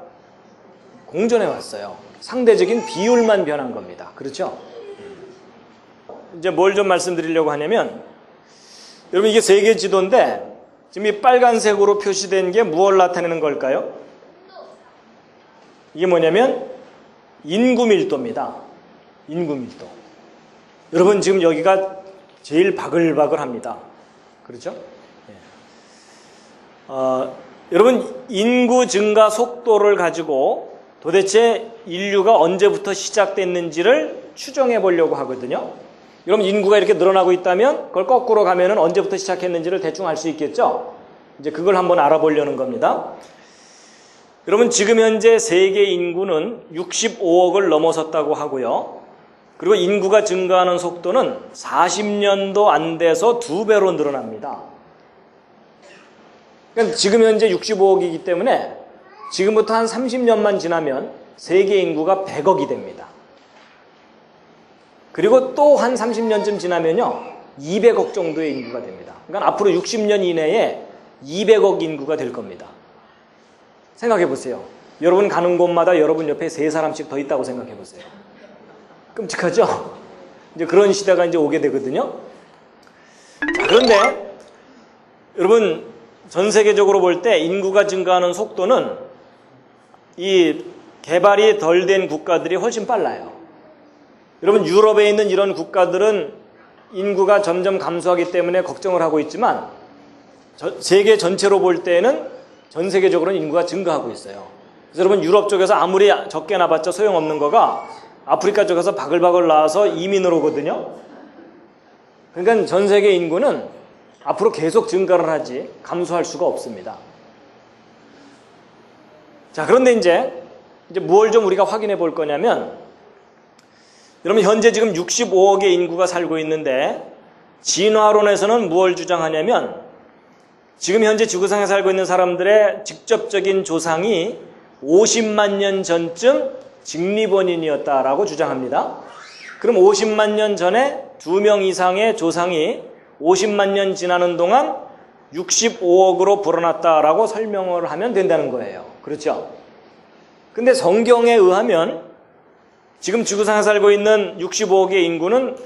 공존해 왔어요. 상대적인 비율만 변한 겁니다. 그렇죠? 이제 뭘 좀 말씀드리려고 하냐면, 여러분 이게 세계 지도인데 지금 이 빨간색으로 표시된 게 무엇을 나타내는 걸까요? 이게 뭐냐면 인구 밀도입니다. 인구 밀도. 여러분 지금 여기가 제일 바글바글합니다. 그렇죠? 여러분 인구 증가 속도를 가지고 도대체 인류가 언제부터 시작됐는지를 추정해 보려고 하거든요. 여러분 인구가 이렇게 늘어나고 있다면 그걸 거꾸로 가면은 언제부터 시작했는지를 대충 알 수 있겠죠? 이제 그걸 한번 알아보려는 겁니다. 여러분 지금 현재 세계 인구는 65억을 넘어섰다고 하고요. 그리고 인구가 증가하는 속도는 40년도 안 돼서 2배로 늘어납니다. 그러니까 지금 현재 65억이기 때문에 지금부터 한 30년만 지나면 세계 인구가 100억이 됩니다. 그리고 또 한 30년쯤 지나면요 200억 정도의 인구가 됩니다. 그러니까 앞으로 60년 이내에 200억 인구가 될 겁니다. 생각해 보세요. 여러분 가는 곳마다 여러분 옆에 3사람씩 더 있다고 생각해 보세요. 끔찍하죠? 이제 그런 시대가 이제 오게 되거든요. 자, 그런데 여러분 전 세계적으로 볼 때 인구가 증가하는 속도는 이 개발이 덜 된 국가들이 훨씬 빨라요. 여러분 유럽에 있는 이런 국가들은 인구가 점점 감소하기 때문에 걱정을 하고 있지만 세계 전체로 볼 때는 전 세계적으로는 인구가 증가하고 있어요. 그래서 여러분 유럽 쪽에서 아무리 적게 나봤자 소용없는 거가 아프리카 쪽에서 바글바글 나와서 이민을 오거든요. 그러니까 전 세계 인구는 앞으로 계속 증가를 하지 감소할 수가 없습니다. 자, 그런데 이제 뭘 좀 우리가 확인해 볼 거냐면, 여러분 현재 지금 65억의 인구가 살고 있는데 진화론에서는 무엇을 주장하냐면 지금 현재 지구상에 살고 있는 사람들의 직접적인 조상이 50만 년 전쯤 직립원인이었다라고 주장합니다. 그럼 50만 년 전에 2명 이상의 조상이 50만 년 지나는 동안 65억으로 불어났다라고 설명을 하면 된다는 거예요. 그렇죠? 근데 성경에 의하면 지금 지구상에 살고 있는 65억의 인구는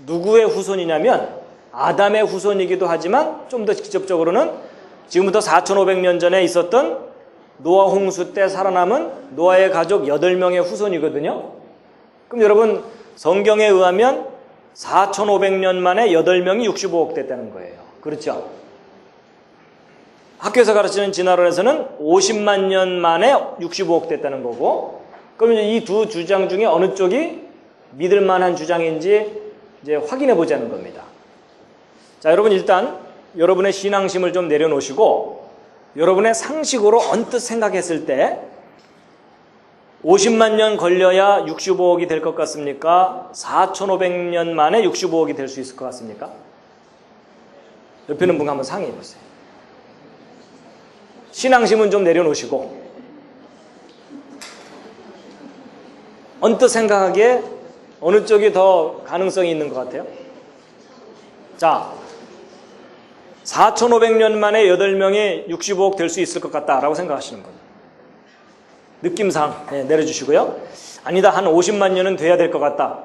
누구의 후손이냐면 아담의 후손이기도 하지만 좀 더 직접적으로는 지금부터 4,500년 전에 있었던 노아 홍수 때 살아남은 노아의 가족 8명의 후손이거든요. 그럼 여러분 성경에 의하면 4,500년 만에 8명이 65억 됐다는 거예요. 그렇죠? 학교에서 가르치는 진화론에서는 50만 년 만에 65억 됐다는 거고, 그러면 이 두 주장 중에 어느 쪽이 믿을 만한 주장인지 이제 확인해 보자는 겁니다. 자, 여러분 일단 여러분의 신앙심을 좀 내려놓으시고 여러분의 상식으로 언뜻 생각했을 때 50만 년 걸려야 65억이 될 것 같습니까? 4,500년 만에 65억이 될 수 있을 것 같습니까? 옆에 있는 분과 한번 상의해 보세요. 신앙심은 좀 내려놓으시고 언뜻 생각하기에 어느 쪽이 더 가능성이 있는 것 같아요? 자, 4,500년 만에 8명이 65억 될 수 있을 것 같다라고 생각하시는 분. 느낌상 내려주시고요. 아니다, 한 50만 년은 돼야 될 것 같다.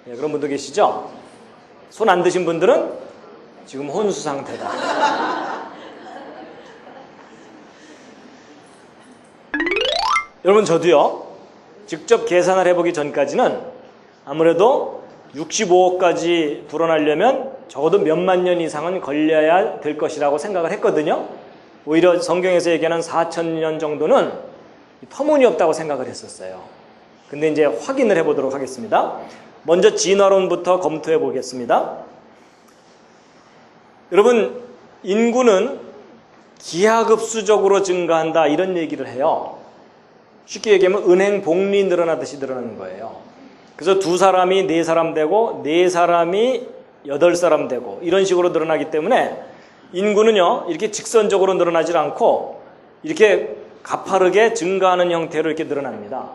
그런 분도 계시죠? 손 안 드신 분들은 지금 혼수 상태다. 여러분 저도요. 직접 계산을 해보기 전까지는 아무래도 65억까지 불어나려면 적어도 몇만 년 이상은 걸려야 될 것이라고 생각을 했거든요. 오히려 성경에서 얘기하는 4,000년 정도는 터무니없다고 생각을 했었어요. 근데 이제 확인을 해보도록 하겠습니다. 먼저 진화론부터 검토해 보겠습니다. 여러분, 인구는 기하급수적으로 증가한다 이런 얘기를 해요. 쉽게 얘기하면 은행 복리 늘어나듯이 늘어나는 거예요. 그래서 2사람이 4사람 되고 4사람이 8사람 되고 이런 식으로 늘어나기 때문에 인구는요 이렇게 직선적으로 늘어나질 않고 이렇게 가파르게 증가하는 형태로 이렇게 늘어납니다.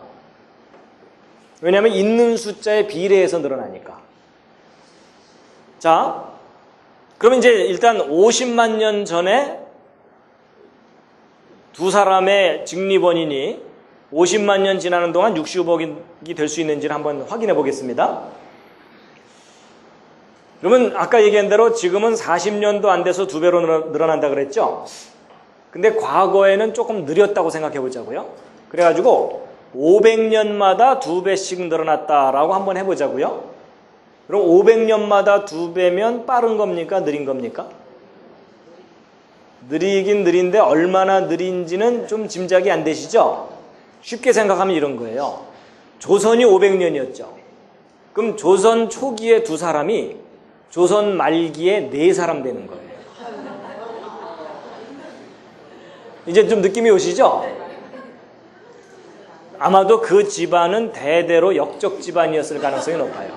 왜냐하면 있는 숫자에 비례해서 늘어나니까. 자, 그러면 이제 일단 50만 년 전에 2사람의 직립원인이 50만 년 지나는 동안 65억이 될 수 있는지를 한번 확인해 보겠습니다. 그러면 아까 얘기한 대로 지금은 40년도 안 돼서 2배로 늘어난다 그랬죠? 근데 과거에는 조금 느렸다고 생각해 보자고요. 그래가지고 500년마다 2배씩 늘어났다라고 한번 해보자고요. 그럼 500년마다 2배면 빠른 겁니까? 느린 겁니까? 느리긴 느린데 얼마나 느린지는 좀 짐작이 안 되시죠? 쉽게 생각하면 이런 거예요. 조선이 500년이었죠. 그럼 조선 초기에 2사람이 조선 말기에 4사람 되는 거예요. 이제 좀 느낌이 오시죠? 아마도 그 집안은 대대로 역적 집안이었을 가능성이 높아요.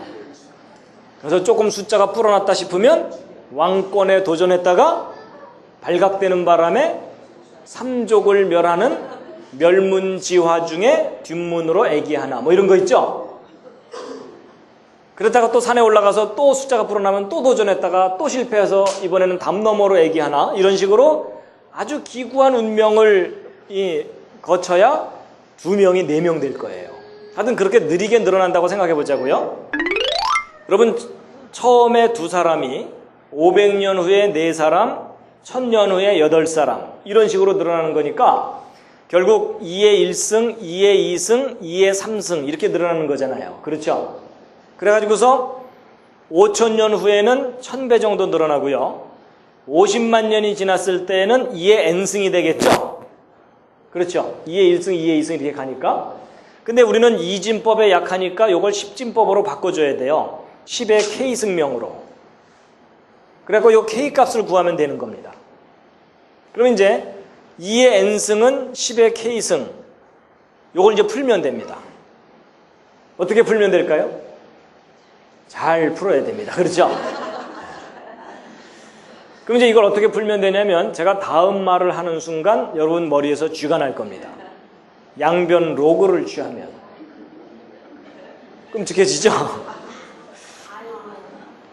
그래서 조금 숫자가 불어났다 싶으면 왕권에 도전했다가 발각되는 바람에 삼족을 멸하는 멸문지화 중에 뒷문으로 애기 하나 뭐 이런 거 있죠? 그러다가 또 산에 올라가서 또 숫자가 불어나면 또 도전했다가 또 실패해서 이번에는 담 너머로 애기 하나 이런 식으로 아주 기구한 운명을 거쳐야 2명이 4명 될 거예요. 하여튼 그렇게 느리게 늘어난다고 생각해 보자고요. 여러분 처음에 2사람이 500년 후에 4사람 1000년 후에 8사람 이런 식으로 늘어나는 거니까 결국 2의 1승, 2의 2승, 2의 3승 이렇게 늘어나는 거잖아요. 그렇죠? 그래가지고서 5000년 후에는 1000배 정도 늘어나고요. 50만 년이 지났을 때는 2의 n승이 되겠죠? 그렇죠? 2의 1승, 2의 2승 이렇게 가니까. 근데 우리는 이진법에 약하니까 이걸 10진법으로 바꿔줘야 돼요. 10의 K승명으로. 그래갖고 이 K 값을 구하면 되는 겁니다. 그럼 이제 2의 n승은 10의 K승. 요걸 이제 풀면 됩니다. 어떻게 풀면 될까요? 잘 풀어야 됩니다. 그렇죠? 그럼 이제 이걸 어떻게 풀면 되냐면 제가 다음 말을 하는 순간 여러분 머리에서 쥐가 날 겁니다. 양변 로그를 취하면. 끔찍해지죠?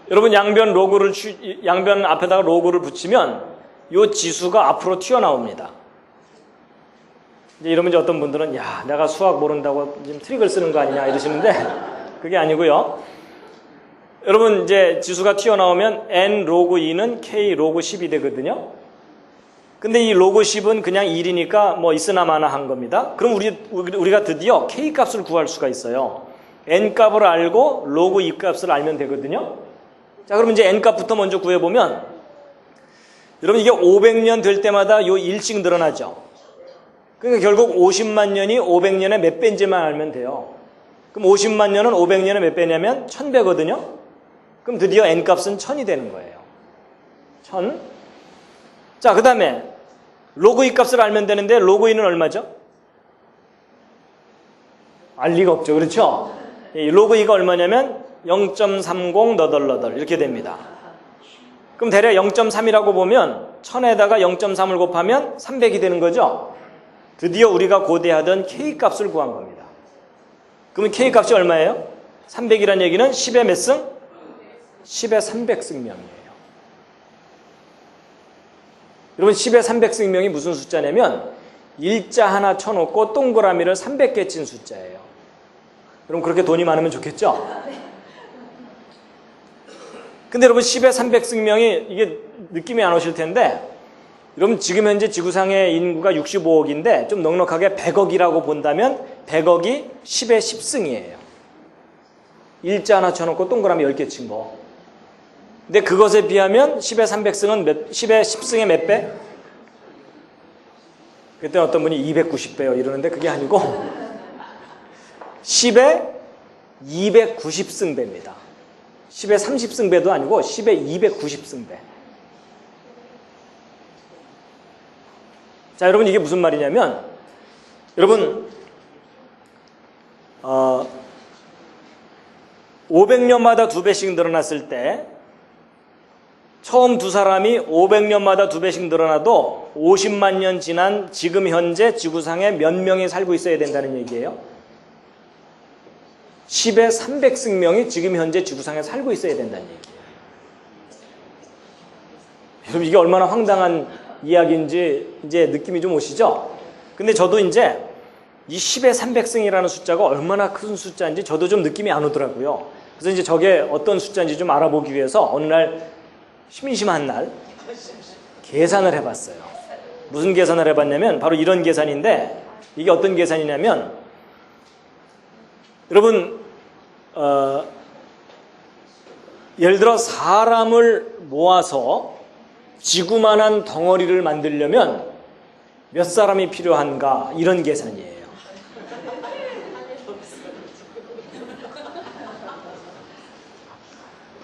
여러분 양변 앞에다가 로그를 붙이면 이 지수가 앞으로 튀어나옵니다. 이제 이러면 이제 어떤 분들은 야, 내가 수학 모른다고 지금 트릭을 쓰는 거 아니냐 이러시는데 그게 아니고요. 여러분 이제 지수가 튀어나오면 n 로그 2는 k 로그 10이 되거든요. 근데 이 로그 10은 그냥 1이니까 뭐 있으나 마나 한 겁니다. 그럼 우리가 드디어 k 값을 구할 수가 있어요. n 값을 알고 로그 2 값을 알면 되거든요. 자, 그럼 이제 n 값부터 먼저 구해보면 여러분 이게 500년 될 때마다 요 1씩 늘어나죠. 그러니까 결국 50만 년이 500년의 몇 배인지만 알면 돼요. 그럼 50만 년은 500년의 몇 배냐면 1000배거든요. 그럼 드디어 n 값은 1000이 되는 거예요. 1000. 자, 그 다음에 로그 2 값을 알면 되는데 로그 2는 얼마죠? 알 리가 없죠. 그렇죠? 이 로그 2가 얼마냐면 0.30 너덜너덜 이렇게 됩니다. 그럼 대략 0.3이라고 보면 1000에다가 0.3을 곱하면 300이 되는 거죠. 드디어 우리가 고대하던 k 값을 구한 겁니다. 그러면 k 값이 얼마예요? 300이라는 얘기는 10의 몇 승? 10의 300승명이에요. 여러분 10의 300승명이 무슨 숫자냐면 일자 하나 쳐놓고 동그라미를 300개 친 숫자예요. 여러분 그렇게 돈이 많으면 좋겠죠? 근데 여러분 10의 300승명이 이게 느낌이 안 오실 텐데 여러분 지금 현재 지구상의 인구가 65억인데 좀 넉넉하게 100억이라고 본다면 100억이 10의 10승이에요. 일자 하나 쳐놓고 동그라미 10개 친 거. 근데 그것에 비하면 10의 300승은 10의 10승의 몇 배? 그때 어떤 분이 290배요 이러는데 그게 아니고 10의 290승배입니다. 10의 30승배도 아니고 10의 290승배. 자, 여러분 이게 무슨 말이냐면 여러분 500년마다 2배씩 늘어났을 때 처음 두 사람이 500년마다 2배씩 늘어나도 50만 년 지난 지금 현재 지구상에 몇 명이 살고 있어야 된다는 얘기예요. 10의 300승명이 지금 현재 지구상에 살고 있어야 된다는 얘기예요. 여러분 이게 얼마나 황당한 이야기인지 이제 느낌이 좀 오시죠? 근데 저도 이제 이 10의 300승이라는 숫자가 얼마나 큰 숫자인지 저도 좀 느낌이 안 오더라고요. 그래서 이제 저게 어떤 숫자인지 좀 알아보기 위해서 어느 날 심심한 날 계산을 해봤어요. 무슨 계산을 해봤냐면 바로 이런 계산인데 이게 어떤 계산이냐면 여러분 예를 들어 사람을 모아서 지구만한 덩어리를 만들려면 몇 사람이 필요한가 이런 계산이에요.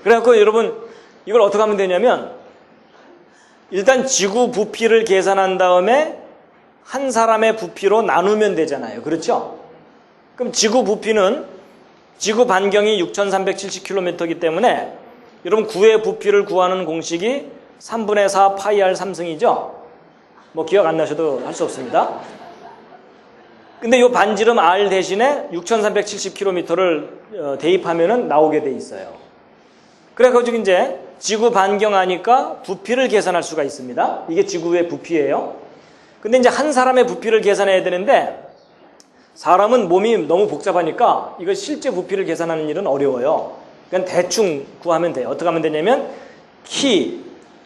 그래갖고 여러분 이걸 어떻게 하면 되냐면 일단 지구 부피를 계산한 다음에 한 사람의 부피로 나누면 되잖아요. 그렇죠? 그럼 지구 부피는 지구 반경이 6370km이기 때문에 여러분 구의 부피를 구하는 공식이 3분의 4 파이 r 3승이죠. 뭐 기억 안 나셔도 할 수 없습니다. 근데 이 반지름 r 대신에 6370km를 대입하면은 나오게 돼 있어요. 그래가지고 이제 지구 반경하니까 부피를 계산할 수가 있습니다. 이게 지구의 부피예요. 근데 이제 한 사람의 부피를 계산해야 되는데 사람은 몸이 너무 복잡하니까 이거 실제 부피를 계산하는 일은 어려워요. 그냥 대충 구하면 돼요. 어떻게 하면 되냐면 키,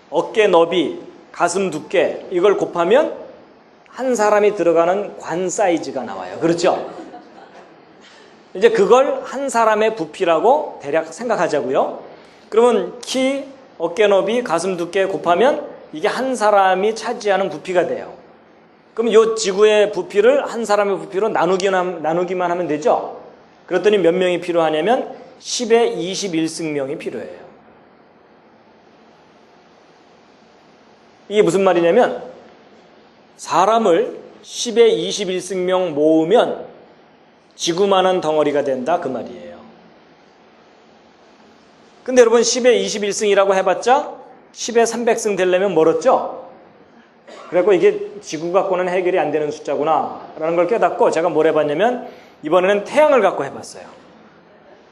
어깨 너비, 가슴 두께 이걸 곱하면 한 사람이 들어가는 관 사이즈가 나와요. 그렇죠? 이제 그걸 한 사람의 부피라고 대략 생각하자고요. 그러면 키, 어깨 너비, 가슴 두께 곱하면 이게 한 사람이 차지하는 부피가 돼요. 그럼 이 지구의 부피를 한 사람의 부피로 나누기만 하면 되죠. 그랬더니 몇 명이 필요하냐면 10의 21승명이 필요해요. 이게 무슨 말이냐면 사람을 10의 21승명 모으면 지구만한 덩어리가 된다 그 말이에요. 근데 여러분 10에 21승이라고 해봤자 10에 300승 되려면 멀었죠? 그래서 이게 지구 갖고는 해결이 안 되는 숫자구나 라는 걸 깨닫고 제가 뭘 해봤냐면 이번에는 태양을 갖고 해봤어요.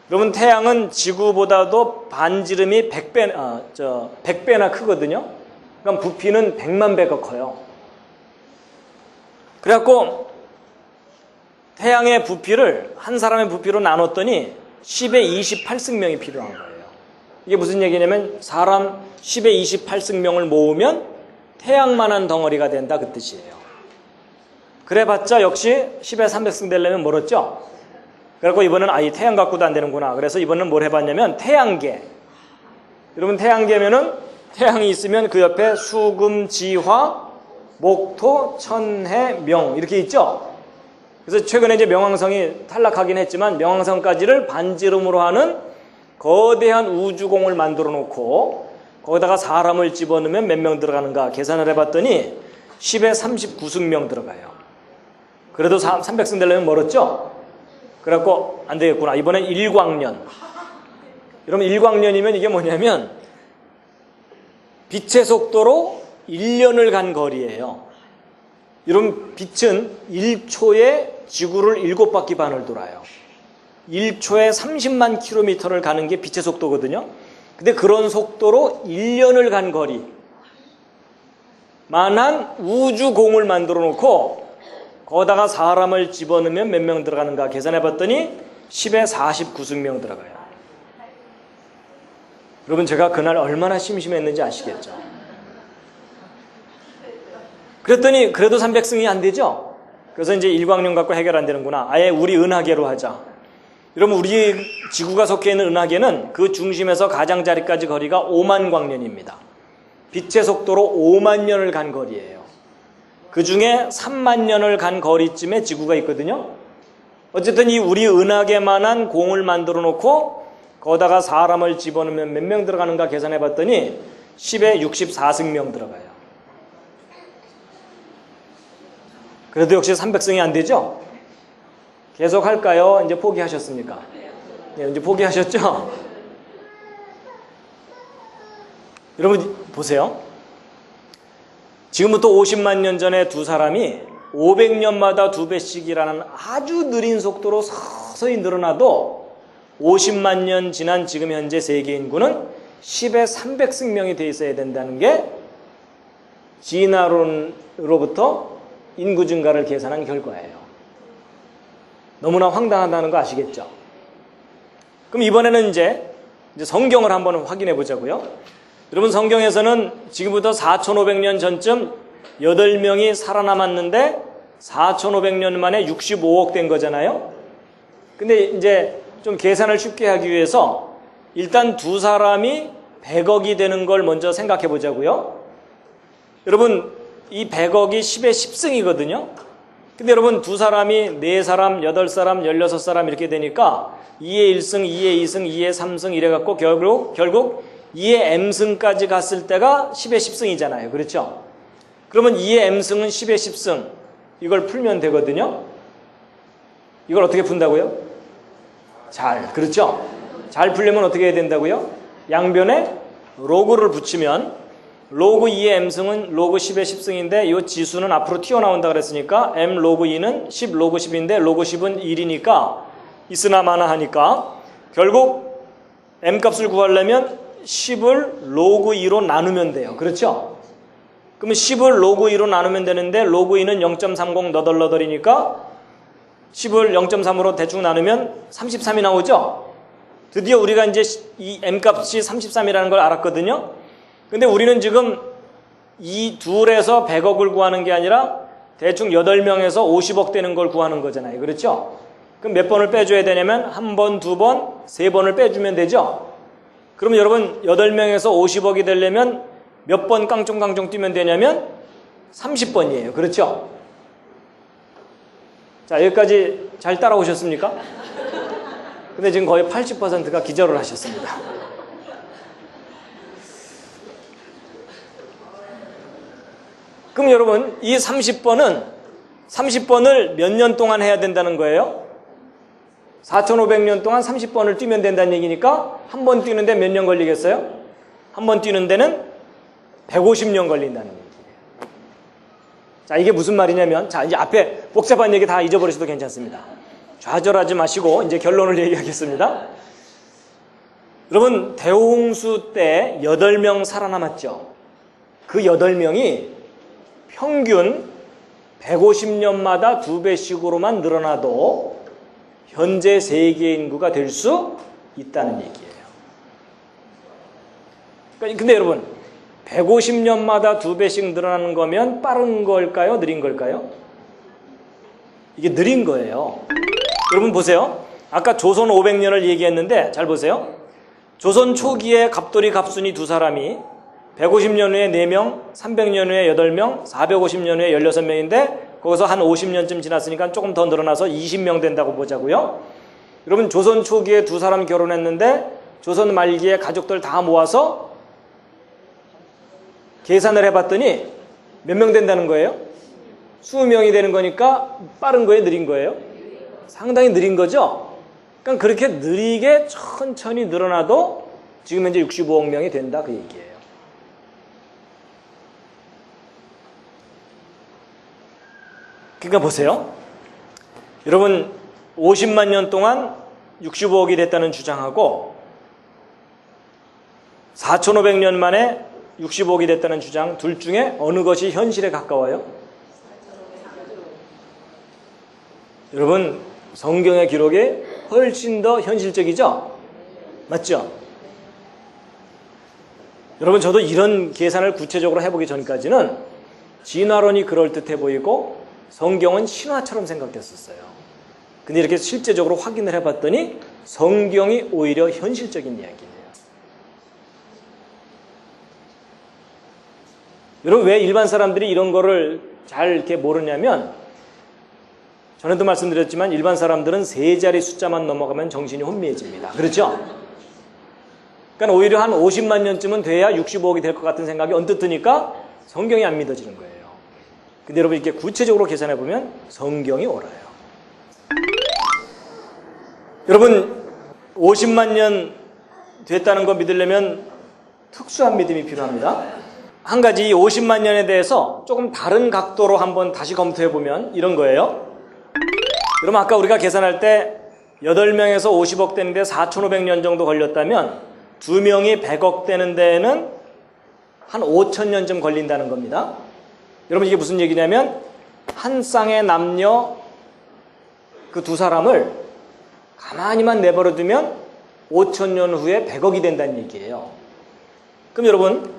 여러분 태양은 지구보다도 반지름이 100배나 크거든요. 그럼 부피는 100만 배가 커요. 그래갖고 태양의 부피를 한 사람의 부피로 나눴더니 10의 28승명이 필요한 거예요. 이게 무슨 얘기냐면 사람 10의 28승명을 모으면 태양만한 덩어리가 된다 그 뜻이에요. 그래봤자 역시 10에 300승 되려면 멀었죠. 그래서 이번엔 이 태양 갖고도 안 되는구나. 그래서 이번엔 뭘 해봤냐면 태양계. 여러분 태양계면은 태양이 있으면 그 옆에 수금, 지화, 목토, 천해, 명 이렇게 있죠. 그래서 최근에 이제 명왕성이 탈락하긴 했지만 명왕성까지를 반지름으로 하는 거대한 우주공을 만들어 놓고 거기다가 사람을 집어넣으면 몇 명 들어가는가 계산을 해봤더니 10에 39승명 들어가요. 그래도 300승 되려면 멀었죠. 그래갖고 안 되겠구나. 이번엔 일광년. 여러분 일광년이면 이게 뭐냐면 빛의 속도로 1년을 간 거리예요. 여러분 빛은 1초에 지구를 7바퀴 반을 돌아요. 1초에 30만 킬로미터를 가는 게 빛의 속도거든요. 근데 그런 속도로 1년을 간 거리 만한 우주공을 만들어 놓고 거기다가 사람을 집어넣으면 몇 명 들어가는가 계산해봤더니 10에 49승명 들어가요. 여러분 제가 그날 얼마나 심심했는지 아시겠죠? 그랬더니 그래도 300승이 안 되죠? 그래서 이제 일광년 갖고 해결 안 되는구나. 아예 우리 은하계로 하자. 여러분 우리 지구가 속해 있는 은하계는 그 중심에서 가장자리까지 거리가 5만 광년입니다. 빛의 속도로 5만 년을 간 거리예요. 그 중에 3만 년을 간 거리쯤에 지구가 있거든요. 어쨌든 이 우리 은하계만한 공을 만들어 놓고 거기다가 사람을 집어넣으면 몇 명 들어가는가 계산해 봤더니 10에 64승명 들어가요. 그래도 역시 300승이 안 되죠? 계속 할까요? 이제 포기하셨습니까? 네, 이제 포기하셨죠? 여러분 보세요. 지금부터 50만 년 전에 두 사람이 500년마다 2배씩이라는 아주 느린 속도로 서서히 늘어나도 50만 년 지난 지금 현재 세계 인구는 10에 300승명이 돼 있어야 된다는 게 진화론으로부터 인구 증가를 계산한 결과예요. 너무나 황당하다는 거 아시겠죠? 그럼 이번에는 이제 성경을 한번 확인해 보자고요. 여러분 성경에서는 지금부터 4,500년 전쯤 8명이 살아남았는데 4,500년 만에 65억 된 거잖아요. 근데 이제 좀 계산을 쉽게 하기 위해서 일단 두 사람이 100억이 되는 걸 먼저 생각해 보자고요. 여러분 이 100억이 10의 10승이거든요. 근데 여러분 두 사람이 4사람, 8사람, 16사람 이렇게 되니까 2의 1승, 2의 2승, 2의 3승 이래갖고 결국 2의 m승까지 갔을 때가 10의 10승이잖아요. 그렇죠? 그러면 2의 m승은 10의 10승 이걸 풀면 되거든요. 이걸 어떻게 푼다고요? 그렇죠? 잘 풀려면 어떻게 해야 된다고요? 양변에 로그를 붙이면 로그 2의 m승은 로그 10의 10승인데 이 지수는 앞으로 튀어나온다 그랬으니까 m 로그 2는 10 로그 10인데 로그 10은 1이니까 있으나 마나 하니까 결국 m 값을 구하려면 10을 로그 2로 나누면 돼요. 그렇죠? 그러면 10을 로그 2로 나누면 되는데 로그 2는 0.30 너덜너덜이니까 10을 0.3으로 대충 나누면 33이 나오죠? 드디어 우리가 이제 이 m값이 33이라는 걸 알았거든요. 근데 우리는 지금 이 둘에서 100억을 구하는 게 아니라 대충 8명에서 50억 되는 걸 구하는 거잖아요. 그렇죠? 그럼 몇 번을 빼줘야 되냐면 한 번, 두 번, 세 번을 빼주면 되죠? 그럼 여러분 8명에서 50억이 되려면 몇 번 깡총깡총 뛰면 되냐면 30번이에요. 그렇죠? 자, 여기까지 잘 따라오셨습니까? 근데 지금 거의 80%가 기절을 하셨습니다. 그럼 여러분 이 30번을 몇 년 동안 해야 된다는 거예요? 4,500년 동안 30번을 뛰면 된다는 얘기니까 한 번 뛰는데 몇 년 걸리겠어요? 한 번 뛰는 데는 150년 걸린다는 얘기예요. 자, 이게 무슨 말이냐면, 자, 이제 앞에 복잡한 얘기 다 잊어버리셔도 괜찮습니다. 좌절하지 마시고 이제 결론을 얘기하겠습니다. 여러분, 대홍수 때 8명 살아남았죠. 그 8명이 평균 150년마다 2배씩으로만 늘어나도 현재 세계 인구가 될 수 있다는 얘기예요. 근데 여러분, 150년마다 2배씩 늘어나는 거면 빠른 걸까요? 느린 걸까요? 이게 느린 거예요. 여러분 보세요. 아까 조선 500년을 얘기했는데 잘 보세요. 조선 초기에 갑돌이 갑순이 두 사람이 150년 후에 4명, 300년 후에 8명, 450년 후에 16명인데 거기서 한 50년쯤 지났으니까 조금 더 늘어나서 20명 된다고 보자고요. 여러분, 조선 초기에 두 사람 결혼했는데 조선 말기에 가족들 다 모아서 계산을 해봤더니 몇 명 된다는 거예요? 20명이 되는 거니까 빠른 거예요? 느린 거예요? 상당히 느린 거죠? 그러니까 그렇게 느리게 천천히 늘어나도 지금 현재 65억 명이 된다, 그 얘기예요. 그러니까 보세요. 여러분, 50만 년 동안 65억이 됐다는 주장하고 4,500년 만에 65억이 됐다는 주장, 둘 중에 어느 것이 현실에 가까워요? 여러분, 성경의 기록이 훨씬 더 현실적이죠? 맞죠? 여러분, 저도 이런 계산을 구체적으로 해보기 전까지는 진화론이 그럴듯해 보이고 성경은 신화처럼 생각됐었어요. 근데 이렇게 실제적으로 확인을 해봤더니 성경이 오히려 현실적인 이야기예요. 여러분, 왜 일반 사람들이 이런 거를 잘 이렇게 모르냐면, 전에도 말씀드렸지만 일반 사람들은 3자리 숫자만 넘어가면 정신이 혼미해집니다. 그렇죠? 그러니까 오히려 한 50만 년쯤은 돼야 65억이 될 것 같은 생각이 언뜻 드니까 성경이 안 믿어지는 거예요. 근데 여러분, 이렇게 구체적으로 계산해 보면 성경이 옳아요. 여러분, 50만 년 됐다는 거 믿으려면 특수한 믿음이 필요합니다. 한 가지 50만 년에 대해서 조금 다른 각도로 한번 다시 검토해 보면 이런 거예요. 그럼 아까 우리가 계산할 때 8명에서 50억 되는데 4,500년 정도 걸렸다면 2명이 100억 되는 데에는 한 5,000년쯤 걸린다는 겁니다. 여러분, 이게 무슨 얘기냐면 한 쌍의 남녀 그 두 사람을 가만히만 내버려두면 5,000년 후에 100억이 된다는 얘기예요. 그럼 여러분,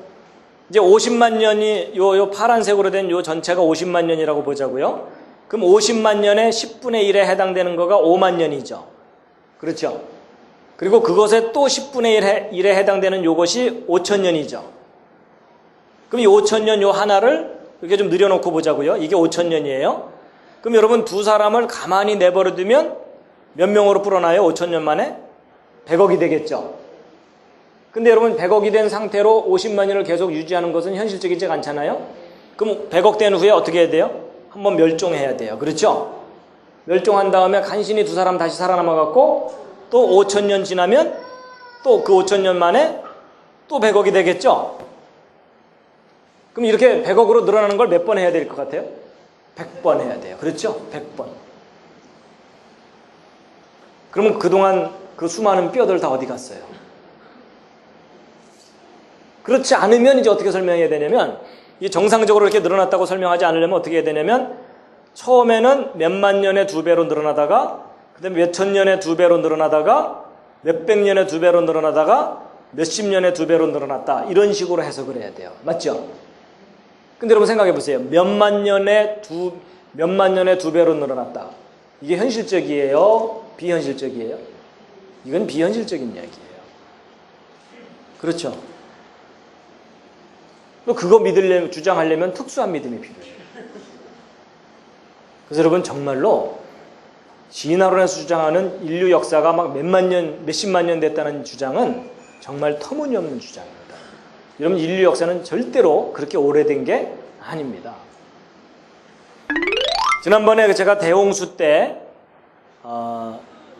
이제 50만 년이 요 파란색으로 된 요 전체가 50만 년이라고 보자고요. 그럼 50만 년의 10분의 1에 해당되는 거가 5만 년이죠. 그렇죠? 그리고 그것에 또 10분의 1에 해당되는 요것이 5,000년이죠. 그럼 이 5,000년 요 하나를 이렇게 좀 늘여놓고 보자고요. 이게 5,000년이에요. 그럼 여러분, 두 사람을 가만히 내버려두면 몇 명으로 불어나요? 5,000년 만에? 100억이 되겠죠. 근데 여러분, 100억이 된 상태로 50만 년을 계속 유지하는 것은 현실적이지 않잖아요? 그럼 100억 된 후에 어떻게 해야 돼요? 한번 멸종해야 돼요. 그렇죠? 멸종한 다음에 간신히 두 사람 다시 살아남아갖고 또 5,000년 지나면 또 그 5,000년 만에 또 100억이 되겠죠? 그럼 이렇게 100억으로 늘어나는 걸 몇 번 해야 될 것 같아요? 100번 해야 돼요. 그렇죠? 100번. 그러면 그동안 그 수많은 뼈들 다 어디 갔어요? 그렇지 않으면 이제 어떻게 설명해야 되냐면, 이 정상적으로 이렇게 늘어났다고 설명하지 않으려면 어떻게 해야 되냐면, 처음에는 몇만 년에 2배로 늘어나다가, 그 다음에 몇천 년에 2배로 늘어나다가, 몇백 년에 2배로 늘어나다가, 몇십 년에 2배로 늘어났다. 이런 식으로 해석을 해야 돼요. 맞죠? 근데 여러분 생각해 보세요. 몇만 년에 2배로 늘어났다. 이게 현실적이에요? 비현실적이에요? 이건 비현실적인 이야기예요. 그렇죠? 또 그거 믿으려면, 주장하려면 특수한 믿음이 필요해요. 그래서 여러분, 정말로 진화론에서 주장하는 인류 역사가 막 몇만 년, 몇십만 년 됐다는 주장은 정말 터무니없는 주장입니다. 여러분, 인류 역사는 절대로 그렇게 오래된 게 아닙니다. 지난번에 제가 대홍수 때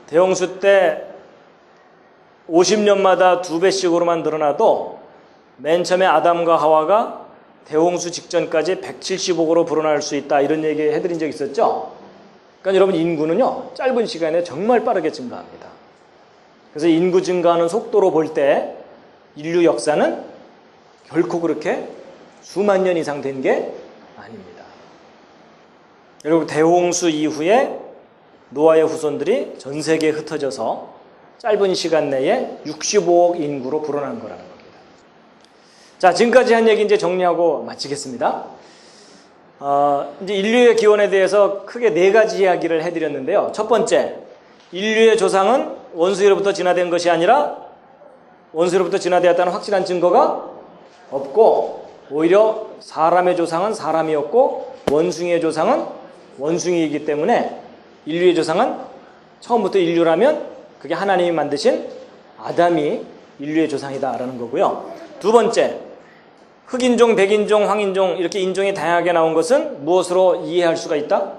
대홍수 때 50년마다 2배씩으로만 늘어나도 맨 처음에 아담과 하와가 대홍수 직전까지 175으로 불어날 수 있다, 이런 얘기 해드린 적 있었죠? 그러니까 여러분, 인구는요 짧은 시간에 정말 빠르게 증가합니다. 그래서 인구 증가하는 속도로 볼 때 인류 역사는 결코 그렇게 수만 년 이상 된 게 아닙니다. 여러분, 대홍수 이후에 노아의 후손들이 전 세계에 흩어져서 짧은 시간 내에 65억 인구로 불어난 거라는 겁니다. 자, 지금까지 한 얘기 이제 정리하고 마치겠습니다. 이제 인류의 기원에 대해서 크게 4가지 이야기를 해드렸는데요. 첫 번째, 인류의 조상은 원숭이로부터 진화된 것이 아니라 원숭이로부터 진화되었다는 확실한 증거가 없고, 오히려 사람의 조상은 사람이었고 원숭이의 조상은 원숭이이기 때문에 인류의 조상은 처음부터 인류라면 그게 하나님이 만드신 아담이 인류의 조상이다라는 거고요. 두 번째, 흑인종, 백인종, 황인종 이렇게 인종이 다양하게 나온 것은 무엇으로 이해할 수가 있다?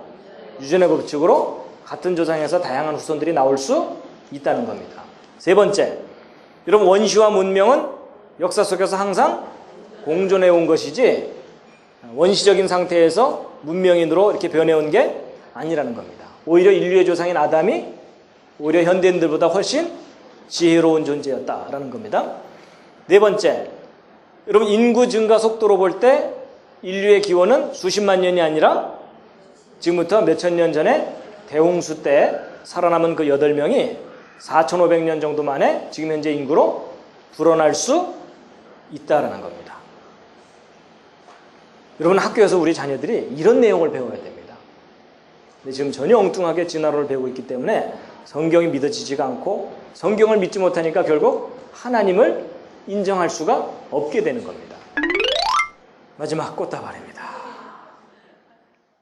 유전의 법칙으로 같은 조상에서 다양한 후손들이 나올 수 있다는 겁니다. 세 번째, 여러분, 원시와 문명은 역사 속에서 항상 공존해 온 것이지 원시적인 상태에서 문명인으로 이렇게 변해온 게 아니라는 겁니다. 오히려 인류의 조상인 아담이 오히려 현대인들보다 훨씬 지혜로운 존재였다라는 겁니다. 네 번째, 여러분, 인구 증가 속도로 볼 때 인류의 기원은 수십만 년이 아니라 지금부터 몇천 년 전에 대홍수 때 살아남은 그 8명이 4,500년 정도 만에 지금 현재 인구로 불어날 수 있다라는 겁니다. 여러분, 학교에서 우리 자녀들이 이런 내용을 배워야 됩니다. 근데 지금 전혀 엉뚱하게 진화론을 배우고 있기 때문에 성경이 믿어지지가 않고, 성경을 믿지 못하니까 결국 하나님을 인정할 수가 없게 되는 겁니다. 마지막 꽃다발입니다.